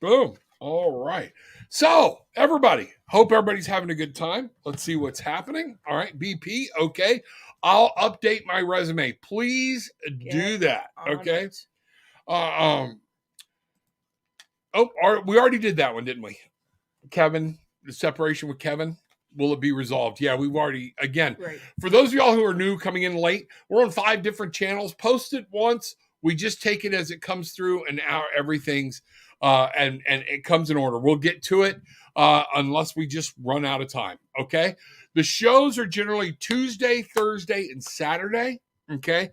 boom. All right. So, everybody, hope everybody's having a good time. Let's see what's happening. All right. BP. Okay. I'll update my resume. Please do that. Okay. We already did that one, didn't we? Kevin, the separation with Kevin. Will it be resolved? Yeah, we've already, again, for those of y'all who are new coming in late, we're on 5 different channels. Post it once, We just take it as it comes through, and everything's and it comes in order. We'll get to it unless we just run out of time. Okay. The shows are generally Tuesday, Thursday, and Saturday. Okay.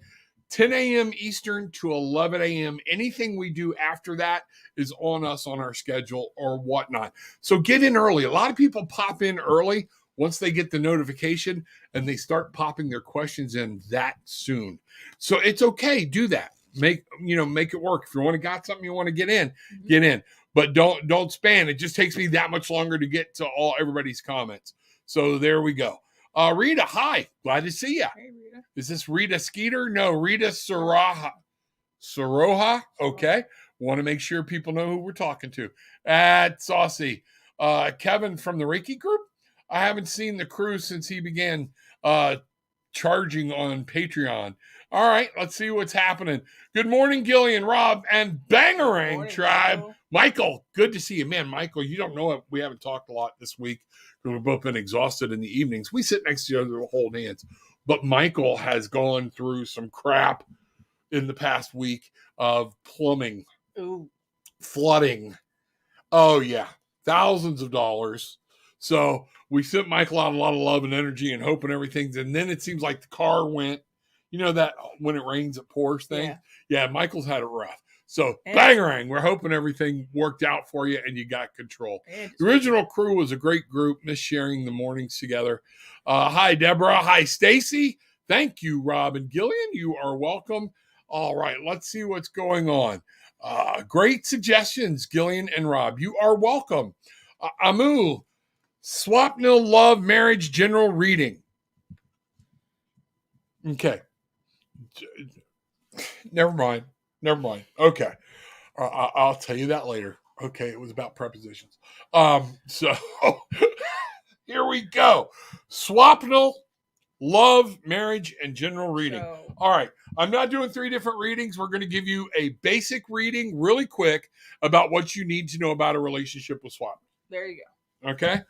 10 a.m. Eastern to 11 a.m. Anything we do after that is on us on our schedule or whatnot. So get in early. A lot of people pop in early once they get the notification and they start popping their questions in that soon. So it's okay. Do that. Make it work. If you want to got something you want to get in, get in. But don't spam. It just takes me that much longer to get to everybody's comments. So there we go. Rita, hi. Glad to see you. Hey, Rita. Is this Rita Skeeter? No, Rita Soroha. Soroha? Okay. Want to make sure people know who we're talking to. At Saucy. Kevin from the Reiki group. I haven't seen the crew since he began charging on Patreon. All right, let's see what's happening. Good morning, Gillian, Rob, and Bangarang Tribe. Michael, good to see you. Man, Michael, you don't know it. We haven't talked a lot this week because we've both been exhausted in the evenings. We sit next to each other to hold hands. But Michael has gone through some crap in the past week of plumbing, flooding. Oh, yeah, thousands of dollars. So we sent Michael out a lot of love and energy and hope and everything. And then it seems like the car went, that when it rains, it pours thing. Yeah, Michael's had it rough. So bangarang, we're hoping everything worked out for you and you got control. The original crew was a great group. Miss sharing the mornings together. Hi, Deborah. Hi, Stacy. Thank you, Rob and Gillian. You are welcome. All right, let's see what's going on. Great suggestions, Gillian and Rob. You are welcome. Amu, Swapnil Love Marriage General Reading. Okay. Never mind. Okay. I'll tell you that later. Okay, it was about prepositions. So here we go. Swapnil Love, Marriage, and General Reading. All right. I'm not doing 3 different readings. We're going to give you a basic reading really quick about what you need to know about a relationship with Swapnil. There you go. Okay.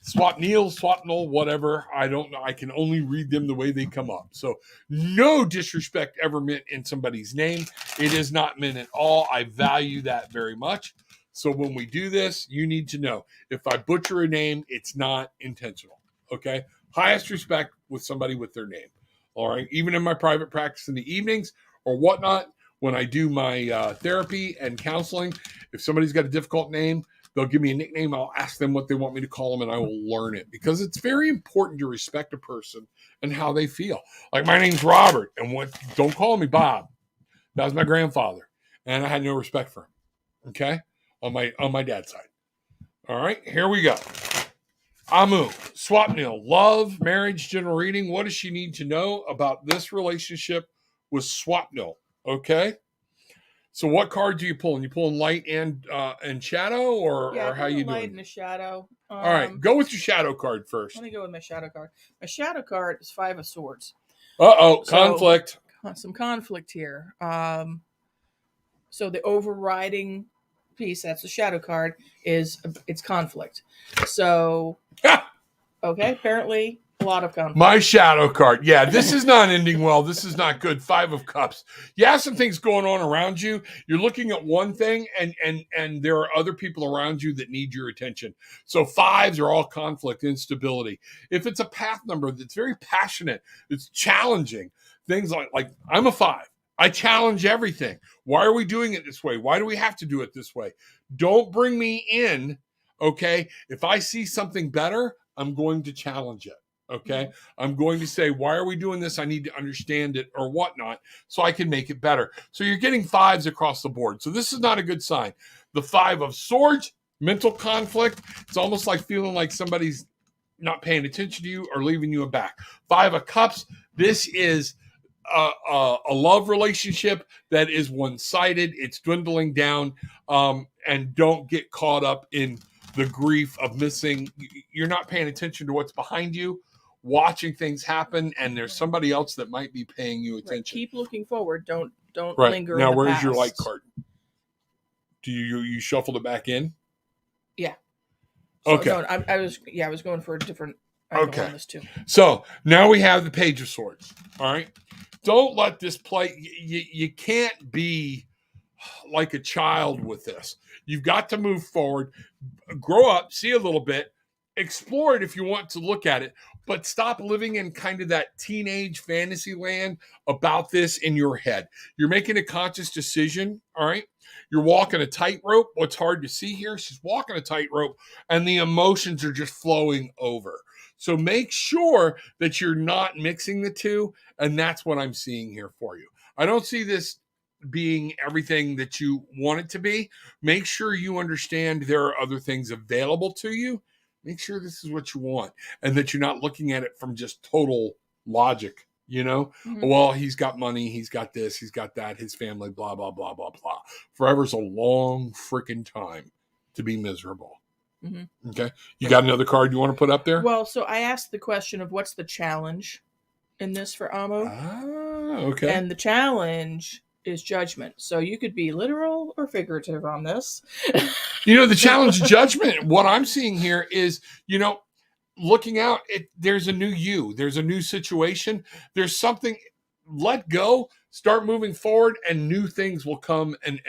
Swapnil, whatever. I don't know. I can only read them the way they come up. So no disrespect ever meant in somebody's name. It is not meant at all. I value that very much. So when we do this, you need to know if I butcher a name, it's not intentional. Okay. Highest respect with somebody with their name. All right. Even in my private practice in the evenings or whatnot, when I do my therapy and counseling, if somebody's got a difficult name, they'll give me a nickname. I'll ask them what they want me to call them, and I will learn it because it's very important to respect a person and how they feel. Like my name's Robert, and don't call me Bob. That was my grandfather, and I had no respect for him. Okay, on my dad's side. All right, here we go. Amu, Swapnil, Love, Marriage, General Reading. What does she need to know about this relationship with Swapnil? Okay. So what cards are you pulling? You pulling light and shadow, or how you doing? Light and a shadow. All right, go with your shadow card first. Let me go with my shadow card. My shadow card is 5 of Swords. Conflict. Some conflict here. So the overriding piece, that's the shadow card, it's conflict. So okay, apparently a lot of conflict. My shadow card. Yeah, this is not ending well. This is not good. 5 of Cups. You have some things going on around you. You're looking at one thing and there are other people around you that need your attention. So 5s are all conflict, instability. If it's a path number that's very passionate, it's challenging. Things like I'm a 5. I challenge everything. Why are we doing it this way? Why do we have to do it this way? Don't bring me in, okay? If I see something better, I'm going to challenge it. Okay. I'm going to say, why are we doing this? I need to understand it or whatnot so I can make it better. So you're getting 5s across the board. So this is not a good sign. The 5 of Swords, mental conflict. It's almost like feeling like somebody's not paying attention to you or leaving you back. 5 of Cups. This is a love relationship that is one-sided. It's dwindling down. And don't get caught up in the grief of missing. You're not paying attention to what's behind you, watching things happen, and there's somebody else that might be paying you attention. Right. Keep looking forward. Don't linger. Now, in the where's past. your light card? Do you shuffled it back in? Yeah. So, okay. No, I was going for a different angle on this too. So now we have the Page of Swords. All right. don't let this play. You can't be like a child with this. You've got to move forward, grow up, see a little bit, explore it if you want to look at it, but stop living in kind of that teenage fantasy land about this in your head. You're making a conscious decision, all right? You're walking a tightrope. What's hard to see here, she's walking a tightrope, and the emotions are just flowing over. So make sure that you're not mixing the two, and that's what I'm seeing here for you. I don't see this being everything that you want it to be. Make sure you understand there are other things available to you. Make sure this is what you want and that you're not looking at it from just total logic, you know? Mm-hmm. Well, he's got money, he's got this, he's got that, his family, blah, blah, blah, blah, blah. Forever's a long freaking time to be miserable. Mm-hmm. Okay. You got another card you want to put up there? Well, so I asked the question of what's the challenge in this for Amo? Okay. And the challenge is judgment. So you could be literal or figurative on this. You know, the challenge of judgment, what I'm seeing here is, you know, looking out, there's a new you. There's a new situation. There's something, let go, start moving forward, and new things will come and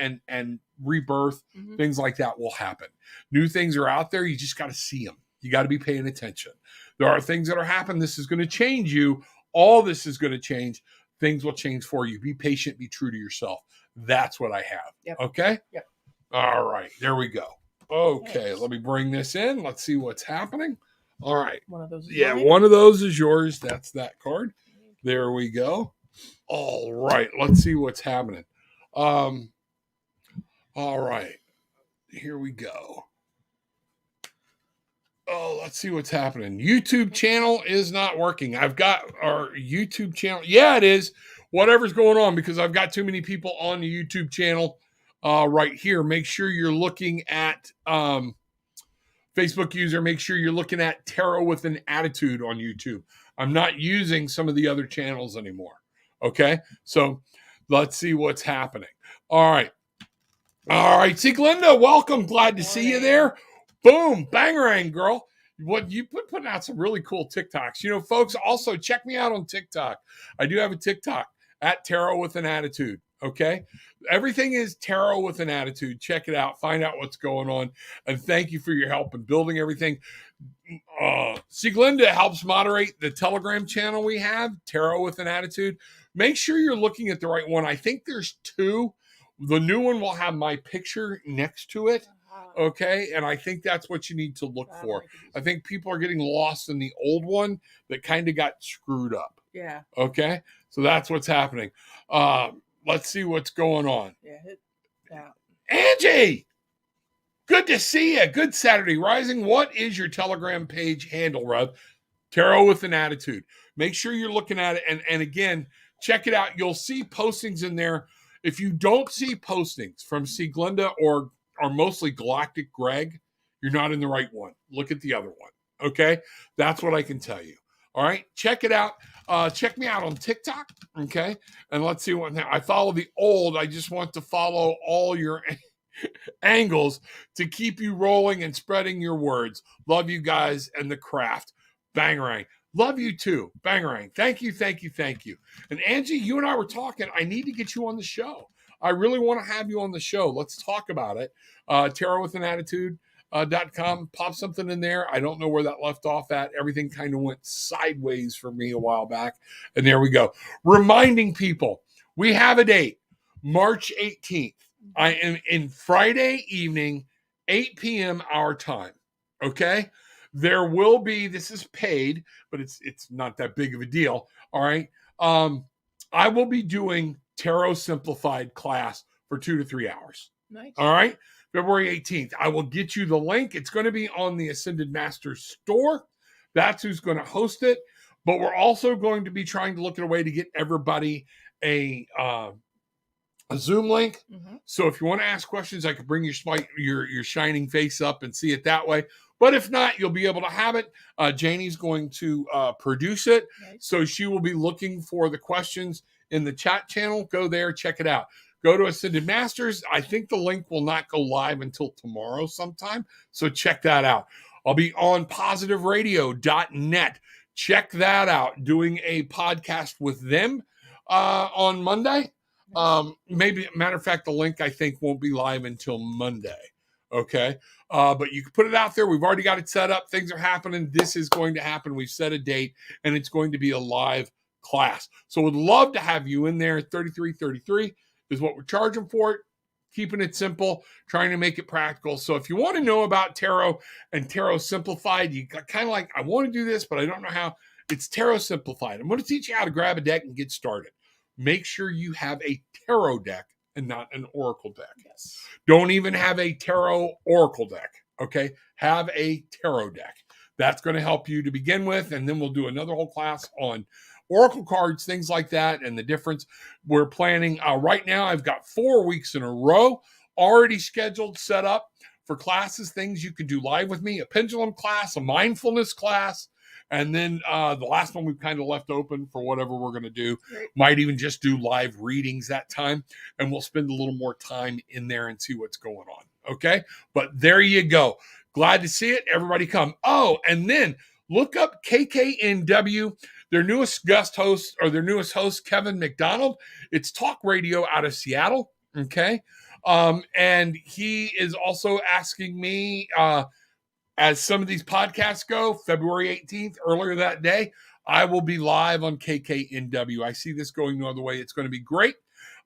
rebirth. Mm-hmm. Things like that will happen. New things are out there. You just got to see them. You got to be paying attention. There are things that are happening. This is going to change you. All this is going to change. Things will change for you. Be patient. Be true to yourself. That's what I have. Yep. Okay? Yep. All right. There we go. Okay. Thanks. Let me bring this in. Let's see what's happening. All right. One of those is Yeah, mine. one of those is yours. That's that card. There we go. All right. Let's see what's happening. All right. Here we go. Oh, let's see what's happening. YouTube channel is not working. I've got our YouTube channel. Yeah, it is. Whatever's going on, because I've got too many people on the YouTube channel right here. Make sure you're looking at Facebook user. Make sure you're looking at Tarot with an Attitude on YouTube. I'm not using some of the other channels anymore. Okay, so let's see what's happening. All right. All right. See, Glenda, welcome. Glad to see you there. Boom. Bangarang, girl. What you putting out some really cool TikToks. You know, folks, also check me out on TikTok. I do have a TikTok at Tarot with an Attitude. Okay. Everything is Tarot with an Attitude. Check it out. Find out what's going on. And thank you for your help in building everything. Sieglinde helps moderate the Telegram channel we have, Tarot with an Attitude. Make sure you're looking at the right one. I think there's two. The new one will have my picture next to it. Okay. And I think that's what you need to look for. I think people are getting lost in the old one that kind of got screwed up. Yeah. Okay. So that's what's happening. Let's see what's going on. Yeah. Hit that. Angie, good to see you. Good Saturday Rising. What is your Telegram page handle, Rev? Tarot with an Attitude. Make sure you're looking at it. And again, check it out. You'll see postings in there. If you don't see postings from Sieglinde or mostly Galactic Greg, you're not in the right one. Look at the other one. Okay? That's what I can tell you. All right? Check it out. Check me out on TikTok. Okay? And let's see what now. I follow the old. I just want to follow all your angles to keep you rolling and spreading your words. Love you guys and the craft. Bangarang. Love you too. Bangarang. Thank you, thank you, thank you. And Angie, you and I were talking. I need to get you on the show. I really want to have you on the show. Let's talk about it. tarotwithanattitude.com. Pop something in there. I don't know where that left off at. Everything kind of went sideways for me a while back. And there we go. Reminding people, we have a date, March 18th. I am in Friday evening, 8 p.m. our time. Okay? There will be, this is paid, but it's not that big of a deal. All right. I will be doing Tarot Simplified class for 2 to 3 hours. Nice. All right. February 18th. I will get you the link. It's going to be on the Ascended Masters store. That's who's going to host it. But we're also going to be trying to look at a way to get everybody a Zoom link. Mm-hmm. So if you want to ask questions, I could bring your shining face up and see it that way. But if not, you'll be able to have it. Janie's going to produce it. Nice. So she will be looking for the questions in the chat channel. Go there, check it out. Go to Ascended Masters. I think the link will not go live until tomorrow sometime. So check that out. I'll be on positiveradio.net. Check that out. Doing a podcast with them. on Monday. Maybe, matter of fact, the link I think won't be live until Monday. Okay. But you can put it out there. We've already got it set up. Things are happening. This is going to happen. We've set a date, and it's going to be a live class. So would love to have you in there. $33.33 is what we're charging for it. Keeping it simple, trying to make it practical. So if you want to know about tarot and tarot simplified, you kind of like, I want to do this, but I don't know how. It's tarot simplified. I'm going to teach you how to grab a deck and get started. Make sure you have a tarot deck and not an oracle deck. Yes. Don't even have a tarot oracle deck. Okay. Have a tarot deck. That's going to help you to begin with. And then we'll do another whole class on oracle cards, things like that, and the difference. We're planning right now. I've got 4 weeks in a row already scheduled, set up for classes, things you can do live with me, a pendulum class, a mindfulness class. And then the last one we've kind of left open for whatever we're going to do. Great. Might even just do live readings that time. And we'll spend a little more time in there and see what's going on. Okay. But there you go. Glad to see it. Everybody come. Oh, and then look up KKNW, their newest guest host, or their newest host, Kevin McDonald. It's talk radio out of Seattle. Okay. And he is also asking me, as some of these podcasts go, February 18th, earlier that day, I will be live on KKNW. I see this going the other way. It's going to be great.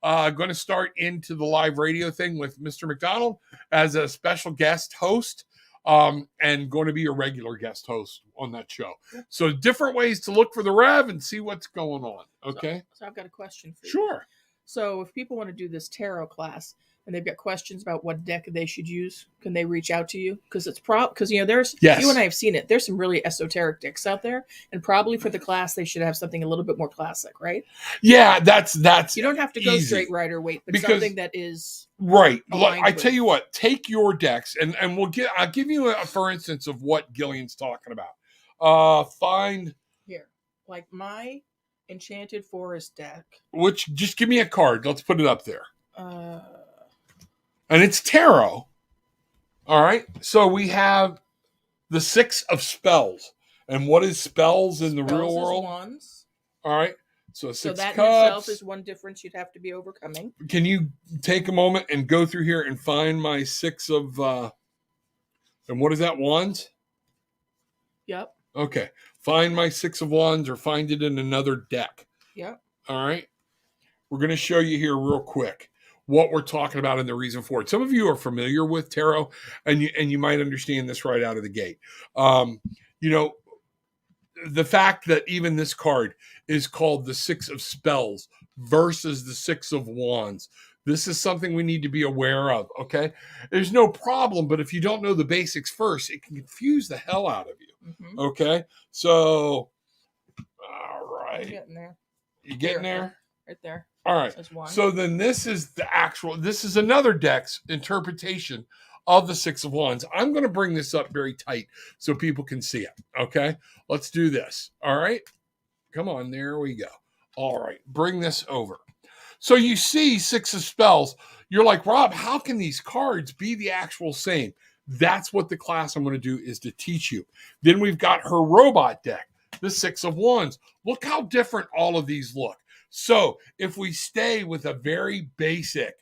Going to start into the live radio thing with Mr. McDonald as a special guest host, and going to be a regular guest host on that show. So different ways to look for the Rev and see what's going on. Okay. So I've got a question for you. Sure. So if people want to do this tarot class and they've got questions about what deck they should use, can they reach out to you? Because because there's Yes. You and I have seen it. There's some really esoteric decks out there, and probably for the class they should have something a little bit more classic, right? Yeah, that's You don't have to go easy. straight Rider Waite, but Because- something that is right. aligned I tell with. you what, take your decks and I'll give you a for instance of what Gillian's talking about. Find here, like my Enchanted Forest deck. which, just give me a card. Let's put it up there. And it's tarot. All right. So we have the 6 of spells. And what is spells in the Spells real is world? wands. All right. So 6 So that in cups. itself is one difference you'd have to be overcoming. Can you take a moment and go through here and find my 6 of and what is that, wands? Yep. Okay. Find my 6 of wands or find it in another deck. Yep. All right. We're going to show you here real quick what we're talking about and the reason for it. Some of you are familiar with tarot and you might understand this right out of the gate. The fact that even this card is called the 6 of spells versus the 6 of wands. This is something we need to be aware of. Okay. There's no problem, but if you don't know the basics first, it can confuse the hell out of you. Mm-hmm. Okay. So, all I'm right. getting there. You getting there? Right there. All right. That's one. So then this is another deck's interpretation of the 6 of wands. I'm going to bring this up very tight so people can see it. Okay. Let's do this. All right. Come on. There we go. All right. Bring this over. So you see 6 of spells. You're like, Rob, how can these cards be the actual same? That's what the class I'm going to do is to teach you. Then we've got her robot deck, the 6 of wands. Look how different all of these look. So if we stay with a very basic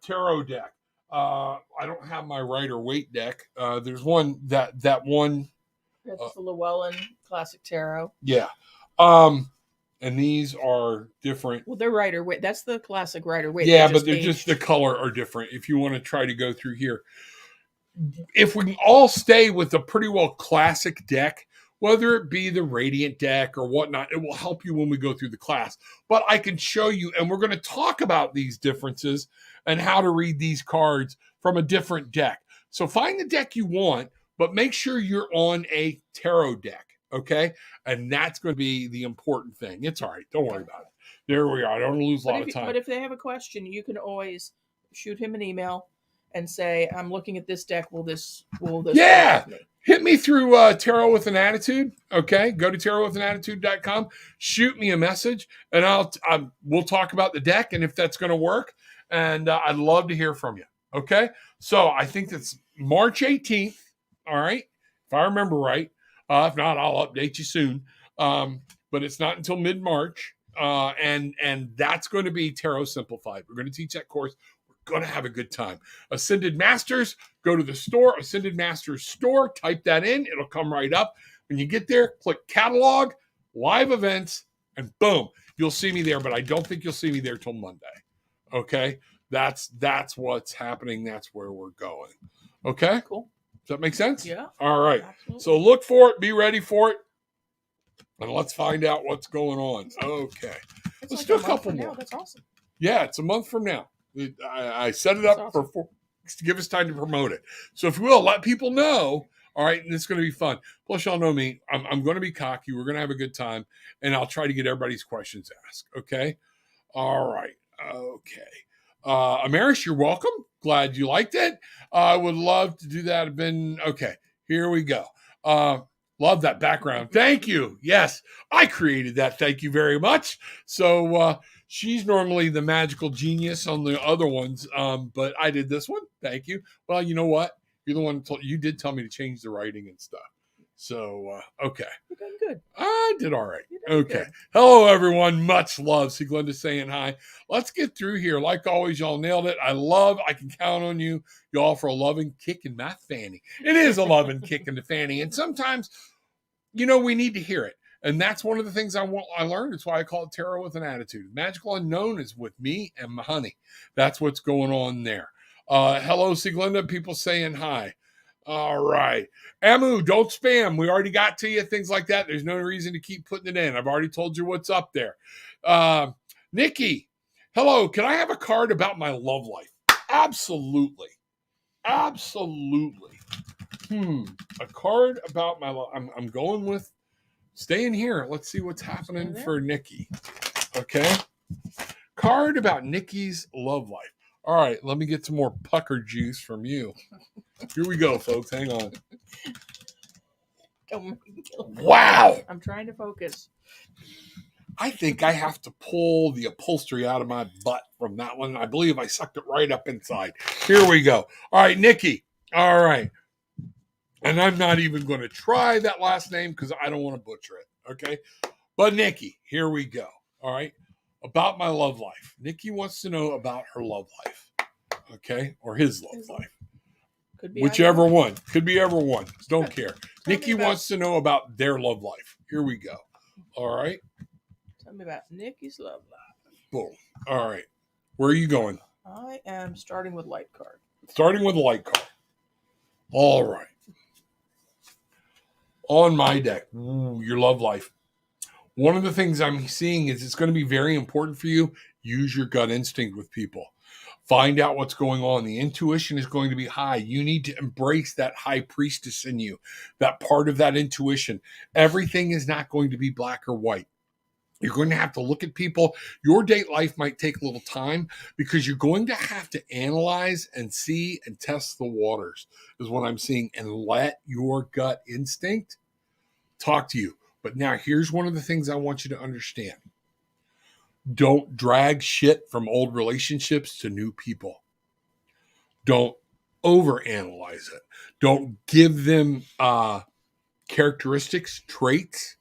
tarot deck, I don't have my Rider Waite deck. There's one that one. That's the Llewellyn Classic Tarot. Yeah. And these are different. Well, they're Rider Waite. That's the classic Rider Waite. Yeah, but they're just the color are different. If you want to try to go through here, if we can all stay with a pretty well classic deck, whether it be the Radiant deck or whatnot, it will help you when we go through the class. But I can show you, and we're going to talk about these differences and how to read these cards from a different deck. So find the deck you want, but make sure you're on a tarot deck, okay? And that's going to be the important thing. It's all right. Don't worry about it. There we are. I don't want to lose a lot of time. But if they have a question, you can always shoot him an email and say, I'm looking at this deck. Will this Yeah. work with me? Hit me through Tarot with an Attitude. Okay. Go to tarotwithanattitude.com. Shoot me a message and we'll talk about the deck and if that's going to work. And I'd love to hear from you. Okay. So I think that's March 18th. All right. If I remember right. If not, I'll update you soon. But it's not until mid-March. And that's going to be Tarot Simplified. We're going to teach that course. We're going to have a good time. Ascended Masters, go to the store, Ascended Masters store, type that in. It'll come right up. When you get there, click catalog, live events, and boom, you'll see me there. But I don't think you'll see me there till Monday. Okay, that's what's happening. That's where we're going. Okay, Cool. Does that make sense? Yeah. All right. Absolutely. So look for it. Be ready for it. And let's find out what's going on. Okay. It's Let's like do a month couple from more. now. That's awesome. Yeah, it's a month from now. I set it That's up awesome. to give us time to promote it. So if you will, let people know. All right, and it's going to be fun. Plus, y'all know me. I'm going to be cocky. We're going to have a good time, and I'll try to get everybody's questions asked. Okay. All right. Okay. Amaris, you're welcome. Glad you liked it. I would love to do that. Okay. Here we go. Love that background. Thank you. Yes, I created that. Thank you very much. So she's normally the magical genius on the other ones, but I did this one. Thank you. Well, you know what? You're the one you did tell me to change the writing and stuff. So okay. You're doing good. I did all right. You're doing Okay. good. Hello, everyone. Much love. See Glenda saying hi. Let's get through here. Like always, y'all nailed it. I can count on you, y'all, for a loving kick in my fanny. It is a loving kick in the fanny. And sometimes, we need to hear it. And that's one of the things I learned. It's why I call it Tarot with an Attitude. Magical Unknown is with me and my honey. That's what's going on there. Hello, Siglenda. People saying hi. All right. Amu, don't spam. We already got to you. Things like that. There's no reason to keep putting it in. I've already told you what's up there. Nikki, hello. Can I have a card about my love life? Absolutely. Absolutely. A card about my love. I'm going with staying here. Let's see what's happening for Nikki. Okay. Card about Nikki's love life. All right. Let me get some more pucker juice from you. Here we go, folks. Hang on. Wow. I'm trying to focus. I think I have to pull the upholstery out of my butt from that one. I believe I sucked it right up inside. Here we go. All right, Nikki. All right. And I'm not even going to try that last name because I don't want to butcher it. Okay. But Nikki, here we go. All right. About my love life. Nikki wants to know about her love life. Okay. Or his love life. Could be whichever one. Could be ever one. Don't care. Tell Nikki wants to know about their love life. Here we go. All right. Tell me about Nikki's love life. Boom. All right. Where are you going? I am starting with light card. Starting with a light card. All right. On my deck, your love life. One of the things I'm seeing is it's going to be very important for you. Use your gut instinct with people. Find out what's going on. The intuition is going to be high. You need to embrace that high priestess in you, that part of that intuition. Everything is not going to be black or white. You're going to have to look at people. Your date life might take a little time because you're going to have to analyze and see and test the waters is what I'm seeing, and let your gut instinct talk to you. But now here's one of the things I want you to understand. Don't drag shit from old relationships to new people. Don't overanalyze it. Don't give them characteristics, traits,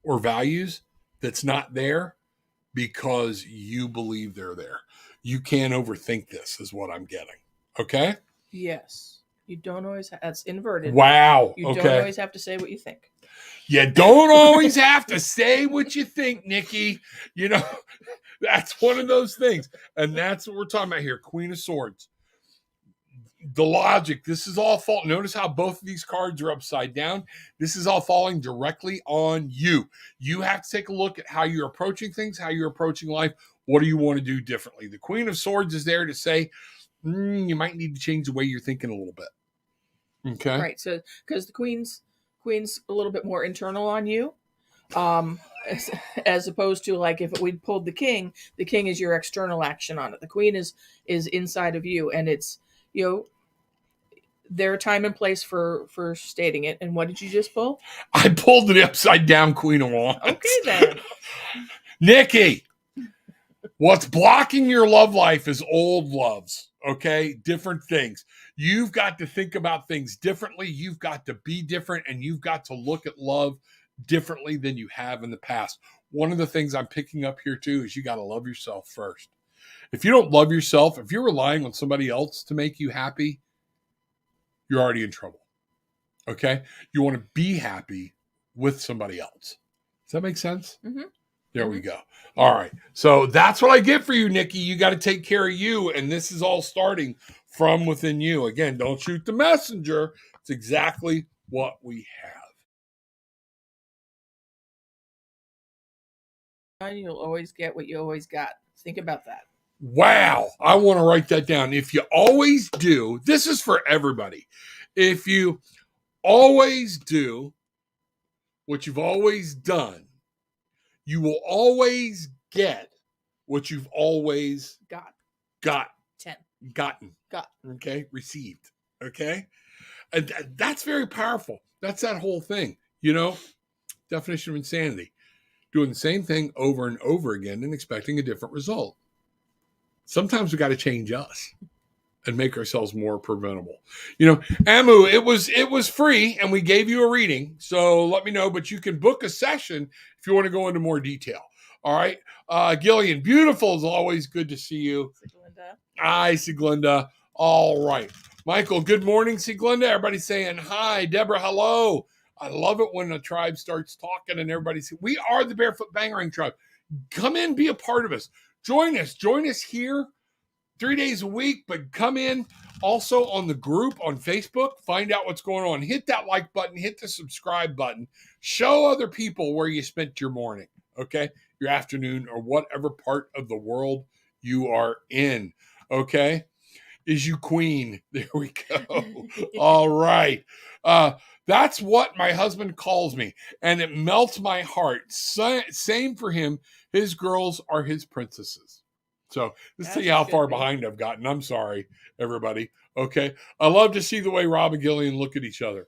or values that's not there because you believe they're there. You can't overthink this is what I'm getting. Okay? Yes. You don't always that's inverted. Wow. You don't always have to say what you think. You don't always have to say what you think, Nikki. That's one of those things. And that's what we're talking about here. Queen of Swords. The logic. This is all fault. Notice how both of these cards are upside down. This is all falling directly on you. You have to take a look at how you're approaching things, how you're approaching life. What do you want to do differently? The Queen of Swords is there to say, you might need to change the way you're thinking a little bit. Okay. Right. So, because the Queen's a little bit more internal on you, as opposed to like if we'd pulled the King is your external action on it. The Queen is inside of you, and it's there are time and place for stating it. And what did you just pull? I pulled the upside down Queen of Wands. Okay, then. Nikki, what's blocking your love life is old loves, okay? Different things. You've got to think about things differently. You've got to be different, and you've got to look at love differently than you have in the past. one of the things I'm picking up here too is you got to love yourself first. If you don't love yourself, if you're relying on somebody else to make you happy, you're already in trouble. Okay? You want to be happy with somebody else. Does that make sense? Mm-hmm. There we go. All right. So that's what I get for you, Nikki. You got to take care of you. And this is all starting from within you. Again, don't shoot the messenger. It's exactly what we have. You'll always get what you always got. Think about that. Wow. I want to write that down. If you always do, this is for everybody. If you always do what you've always done, you will always get what you've always gotten. Okay? Received. Okay? And that's very powerful. That's that whole thing. You know, definition of insanity. Doing the same thing over and over again and expecting a different result. Sometimes we got to change us and make ourselves more preventable. You know, Amu, it was free and we gave you a reading. So let me know, but you can book a session if you want to go into more detail. All right. Gillian, beautiful as always. Good to see you. Siglinda. Hi, Siglinda. All right. Michael, good morning, Siglinda. Everybody's saying hi. Deborah, hello. I love it when a tribe starts talking and everybody's, we are the Barefoot Bangering Tribe. Come in, be a part of us. Join us here 3 days a week, but come in also on the group on Facebook, find out what's going on. Hit that like button, hit the subscribe button, show other people where you spent your morning, okay, your afternoon, or whatever part of the world you are in, okay? Is you queen. There we go. All right. That's what my husband calls me, and it melts my heart. Same for him. His girls are his princesses. So let's see how far behind I've gotten. I'm sorry, everybody. Okay. I love to see the way Rob and Gillian look at each other.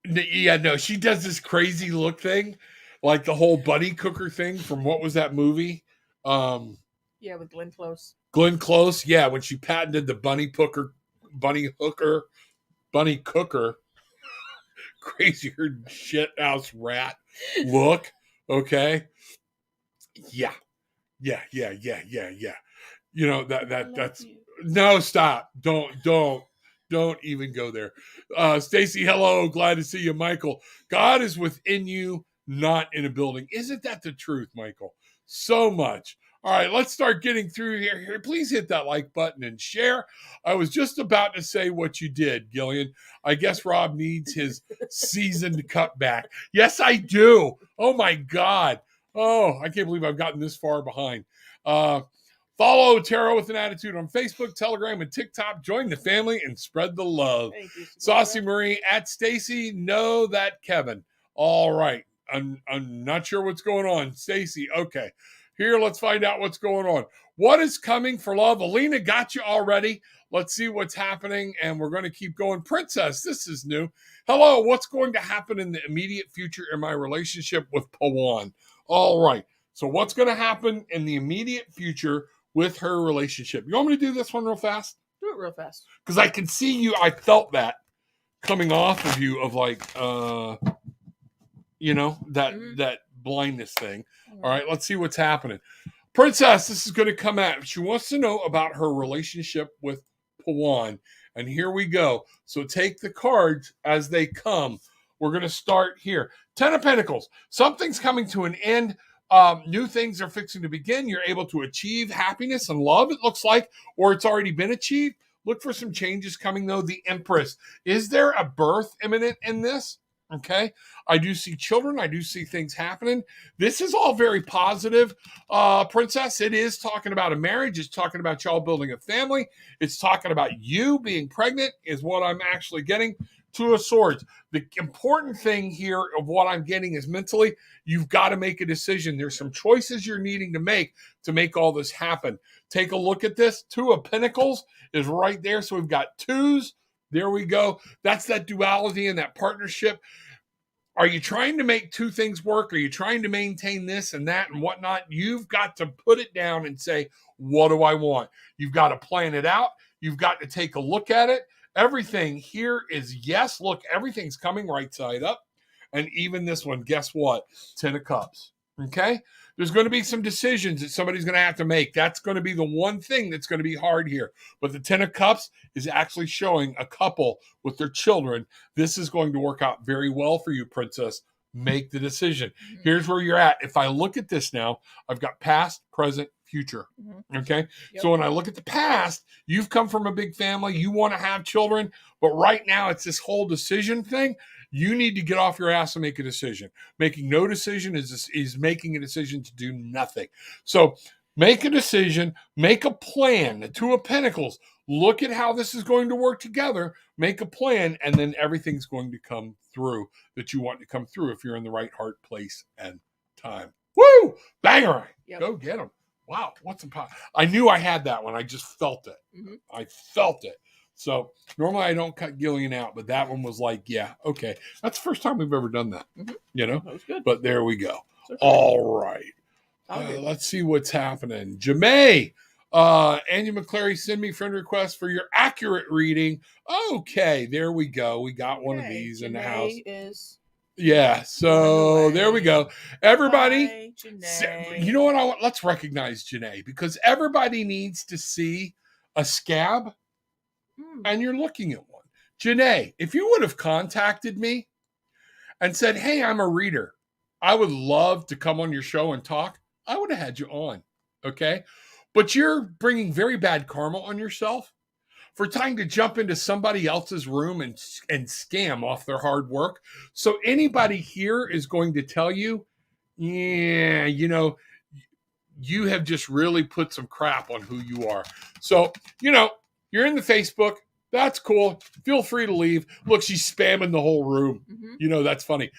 Yeah, no, she does this crazy look thing, like the whole bunny cooker thing from what was that movie? Yeah, with Glenn Close. Glenn Close, yeah, when she patented the bunny cooker, crazy shit house rat look. Okay. Yeah. You know, that's no, stop. Don't even go there. Stacy, hello. Glad to see you, Michael. God is within you, not in a building. Isn't that the truth, Michael? So much. All right, let's start getting through here. Please hit that like button and share. I was just about to say what you did, Gillian. I guess Rob needs his seasoned cutback. Yes, I do. Oh, my God. Oh, I can't believe I've gotten this far behind. Follow Tarot with an Attitude on Facebook, Telegram, and TikTok. Join the family and spread the love. Thank you, Saucy Marie at Stacy. Know that Kevin. All right. I'm not sure what's going on. Stacy. Okay. Here, let's find out what's going on. What is coming for love? Alina got you already. Let's see what's happening, and we're going to keep going. Princess, this is new. Hello, what's going to happen in the immediate future in my relationship with Pawan? All right. So what's going to happen in the immediate future with her relationship? You want me to do this one real fast? Do it real fast. Because I can see you. I felt that coming off of you of like, you know, that blindness thing. All right, let's see what's happening. Princess, this is going to come at. She wants to know about her relationship with Pawan. And here we go. So take the cards as they come. We're going to start here. 10 of Pentacles. Something's coming to an end. New things are fixing to begin. You're able to achieve happiness and love, it looks like, or it's already been achieved. Look for some changes coming, though. The Empress. Is there a birth imminent in this? Okay. I do see children. I do see things happening. This is all very positive, Princess. It is talking about a marriage. It's talking about y'all building a family. It's talking about you being pregnant is what I'm actually getting. Two of Swords. The important thing here of what I'm getting is mentally, you've got to make a decision. There's some choices you're needing to make all this happen. Take a look at this. Two of Pentacles is right there. So we've got twos. There we go. That's that duality and that partnership. Are you trying to make two things work? Are you trying to maintain this and that and whatnot? You've got to put it down and say, what do I want? You've got to plan it out. You've got to take a look at it. Everything here is yes. Look, everything's coming right side up. And even this one, guess what? 10 of Cups. Okay? There's going to be some decisions that somebody's going to have to make. That's going to be the one thing that's going to be hard here. But the 10 of Cups is actually showing a couple with their children. This is going to work out very well for you, Princess. Make the decision. Here's where you're at. If I look at this now, I've got past, present, future. Okay? Yep. So when I look at the past, you've come from a big family. You want to have children. But right now, it's this whole decision thing. You need to get off your ass and make a decision. Making no decision is making a decision to do nothing. So make a decision, make a plan. The Two of Pentacles. Look at how this is going to work together. Make a plan, and then everything's going to come through that you want to come through if you're in the right heart, place, and time. Woo! Banger! Yep. Go get them. Wow, what's the pot? I knew I had that one. I just felt it. I felt it. So normally I don't cut Gillian out, but that one was like, yeah, okay. That's the first time we've ever done that. You know? That was good. But there we go. Okay. All right. Let's see what's happening. Jamae, Andy McClary, send me friend request for your accurate reading. Okay, there we go. We got one of these in the house. Yeah, so there we go. Everybody, you know what I want? Let's recognize Janae, because everybody needs to see a scab, and you're looking at one. Janae, if you would have contacted me and said, hey, I'm a reader, I would love to come on your show and talk, I would have had you on, okay? But you're bringing very bad karma on yourself for trying to jump into somebody else's room and scam off their hard work. So anybody here is going to tell you, yeah, you know, you have just really put some crap on who you are. So, you know, you're in the Facebook. That's cool. Feel free to leave. Look, she's spamming the whole room. You know, that's funny.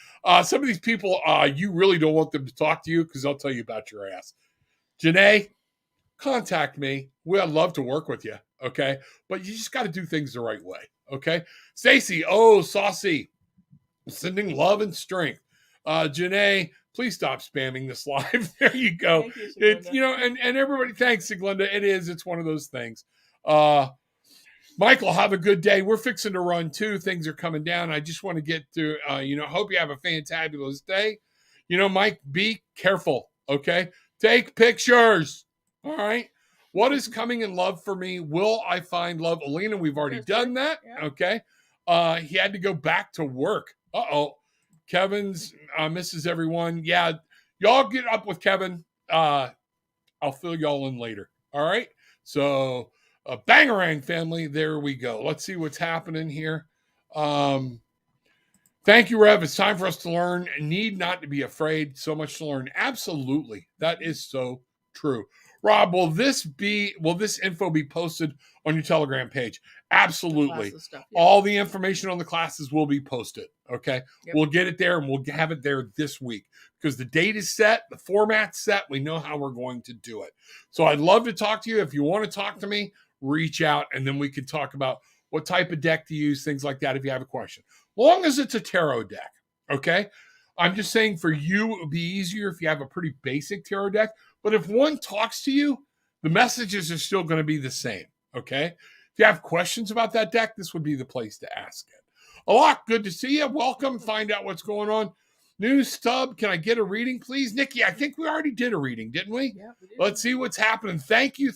Some of these people, you really don't want them to talk to you because they'll tell you about your ass. Janae, contact me. I'd love to work with you. Okay. But you just got to do things the right way. Okay. Stacy, saucy. Sending love and strength. Janae, please stop spamming this live. There you go. Thank you, Siglenda. You know, and everybody, thanks, Siglenda. It's one of those things. Michael, have a good day. We're fixing to run too. Things are coming down. I just want to get to, hope you have a fantabulous day. You know, Mike, be careful. Okay. Take pictures. All right. What is coming in love for me? Will I find love? Alina, we've already done that. Yeah. Okay. He had to go back to work. Kevin's misses everyone. Yeah. Y'all get up with Kevin. I'll fill y'all in later. All right. So Bangarang family. There we go. Let's see what's happening here. Thank you, Rev. It's time for us to learn. Need not to be afraid. So much to learn. Absolutely. That is so true. Rob, will this info be posted on your Telegram page? Absolutely. Stuff, yeah. All the information on the classes will be posted. Okay. Yep. We'll get it there and we'll have it there this week because the date is set. The format's set. We know how we're going to do it. So I'd love to talk to you. If you want to talk to me, reach out and then we can talk about what type of deck to use, things like that. If you have a question, long as it's a tarot deck. Okay. I'm just saying for you, it would be easier if you have a pretty basic tarot deck. But if one talks to you, the messages are still going to be the same, okay? If you have questions about that deck, this would be the place to ask it. Alok, good to see you. Welcome. Find out what's going on. New stub, can I get a reading, please? Nikki, I think we already did a reading, didn't we? Yeah, we did. Let's see what's happening. Thank you.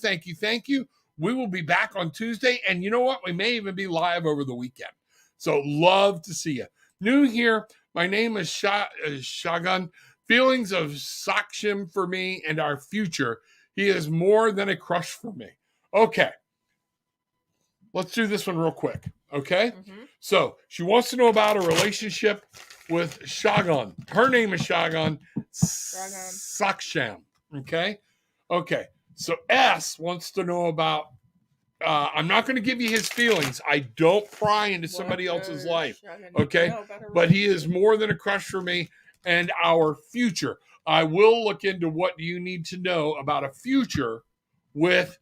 We will be back on Tuesday. And you know what? We may even be live over the weekend. So love to see you. New here, my name is Shagun. Feelings of Sakshim for me and our future. He is more than a crush for me. Okay. Let's do this one real quick. Okay. So she wants to know about a relationship with Shagun. Her name is Shagun Saksham. Okay. Okay. So S wants to know about, I'm not going to give you his feelings. I don't pry into somebody else's life. Okay. But he is more than a crush for me and our future. I will look into what you need to know about a future with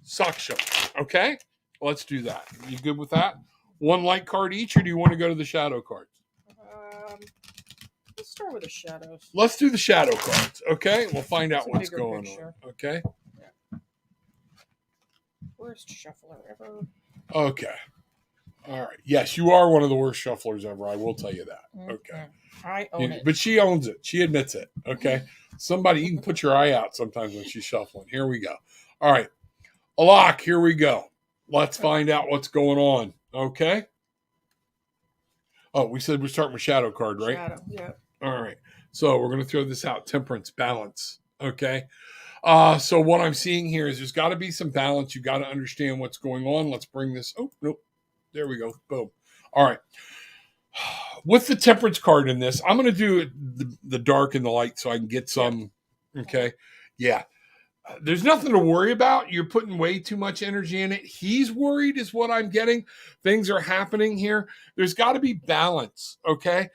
Saksham. Okay? Let's do that. You good with that? One light card each, or do you want to go to the shadow cards? Let's start with the shadows. Let's do the shadow cards. Okay? We'll find out what's going on. Okay? Yeah. Worst shuffler ever. Okay. All right. Yes, you are one of the worst shufflers ever. I will tell you that. Okay. I own it. But she owns it. She admits it. Okay. Somebody, you can put your eye out sometimes when she's shuffling. Here we go. All right. Alok, here we go. Let's find out what's going on. Okay. Oh, we said we're starting with shadow card, right? Shadow, yeah. All right. So we're going to throw this out. Temperance, balance. Okay. So what I'm seeing here is there's got to be some balance. You got to understand what's going on. Let's bring this. Oh, nope. There we go. Boom. All right. With the temperance card in this, I'm going to do the dark and the light so I can get some. Okay. Yeah. There's nothing to worry about. You're putting way too much energy in it. He's worried is what I'm getting. Things are happening here. There's got to be balance. Okay.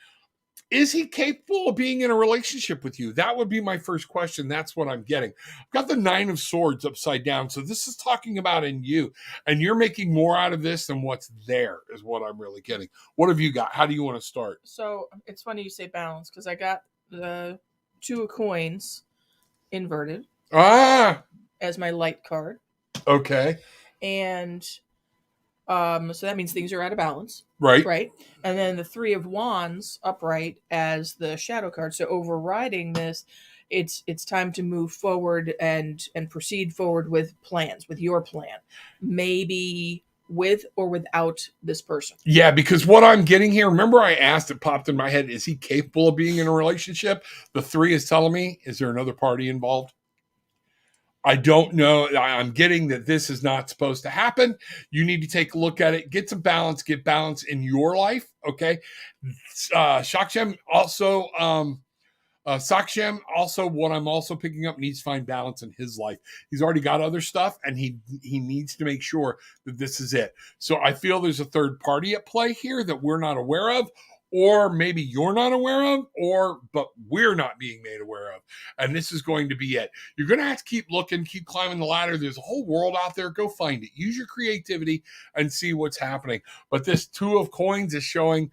Is he capable of being in a relationship with you? That would be my first question. That's what I'm getting. I've got the 9 of Swords upside down. So this is talking about in you. And you're making more out of this than what's there is what I'm really getting. What have you got? How do you want to start? So it's funny you say balance because I got the 2 of coins inverted as my light card. Okay. And so that means things are out of balance. Right. And then the 3 of Wands upright as the shadow card. So overriding this, it's time to move forward and proceed forward with plans, with your plan. Maybe with or without this person. Yeah, because what I'm getting here, remember I asked, it popped in my head, is he capable of being in a relationship? The 3 is telling me, is there another party involved? I don't know. I'm getting that this is not supposed to happen. You need to take a look at it. Get some balance. Get balance in your life. Okay. Shaksham also, Saksham also, what I'm also picking up, needs to find balance in his life. He's already got other stuff, and he needs to make sure that this is it. So I feel there's a third party at play here that we're not aware of, or maybe you're not aware of, but we're not being made aware of. And this is going to be it. You're going to have to keep looking, keep climbing the ladder. There's a whole world out there. Go find it. Use your creativity and see what's happening. But this 2 of coins is showing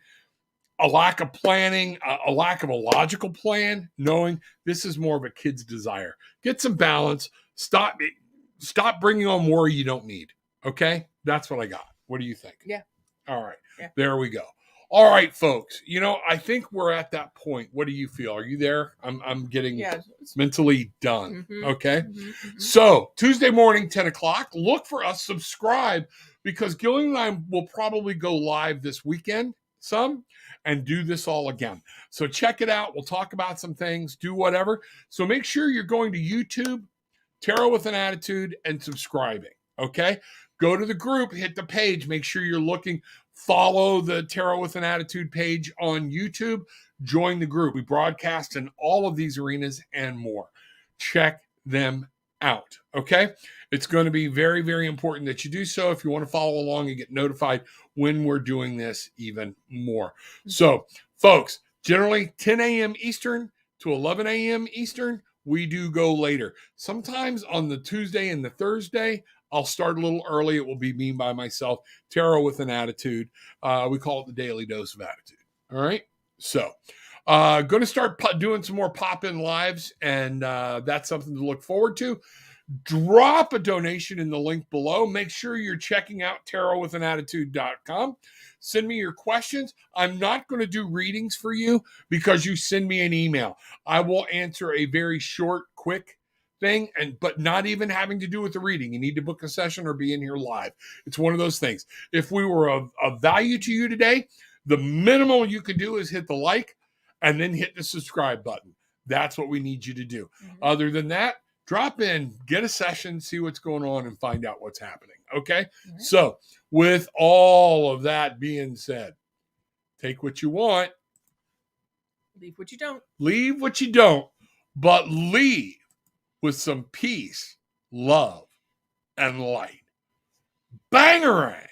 a lack of planning, a lack of a logical plan, knowing this is more of a kid's desire. Get some balance. Stop bringing on worry you don't need. Okay? That's what I got. What do you think? Yeah. All right. Yeah. There we go. All right, folks. I think we're at that point. What do you feel? Are you there? I'm getting mentally done. Mm-hmm. Okay. Mm-hmm. So Tuesday morning, 10 o'clock, look for us, subscribe, because Gillian and I will probably go live this weekend and do this all again. So check it out. We'll talk about some things, do whatever. So make sure you're going to YouTube, Tarot with an Attitude, and subscribing. Okay. Go to the group, hit the page, make sure you're looking, follow the Tarot with an Attitude page on YouTube, join the group. We broadcast in all of these arenas and more. Check them out. Okay. It's going to be very, very important that you do so if you want to follow along and get notified when we're doing this even more. So, folks, generally 10 a.m. Eastern to 11 a.m. Eastern, we do go later. Sometimes on the Tuesday and the Thursday, I'll start a little early. It will be me by myself, Tarot with an Attitude. We call it the Daily Dose of Attitude. All right. So, going to start doing some more pop-in lives, and that's something to look forward to. Drop a donation in the link below. Make sure you're checking out tarotwithanattitude.com. Send me your questions. I'm not going to do readings for you because you send me an email. I will answer a very short, quick thing, but not even having to do with the reading. You need to book a session or be in here live. It's one of those things. If we were of value to you today, the minimal you can do is hit the like and then hit the subscribe button. That's what we need you to do. Mm-hmm. Other than that, drop in, get a session, see what's going on, and find out what's happening. Okay? Mm-hmm. So, with all of that being said, take what you want. Leave what you don't. Leave what you don't, but leave with some peace, love, and light. Bangarang!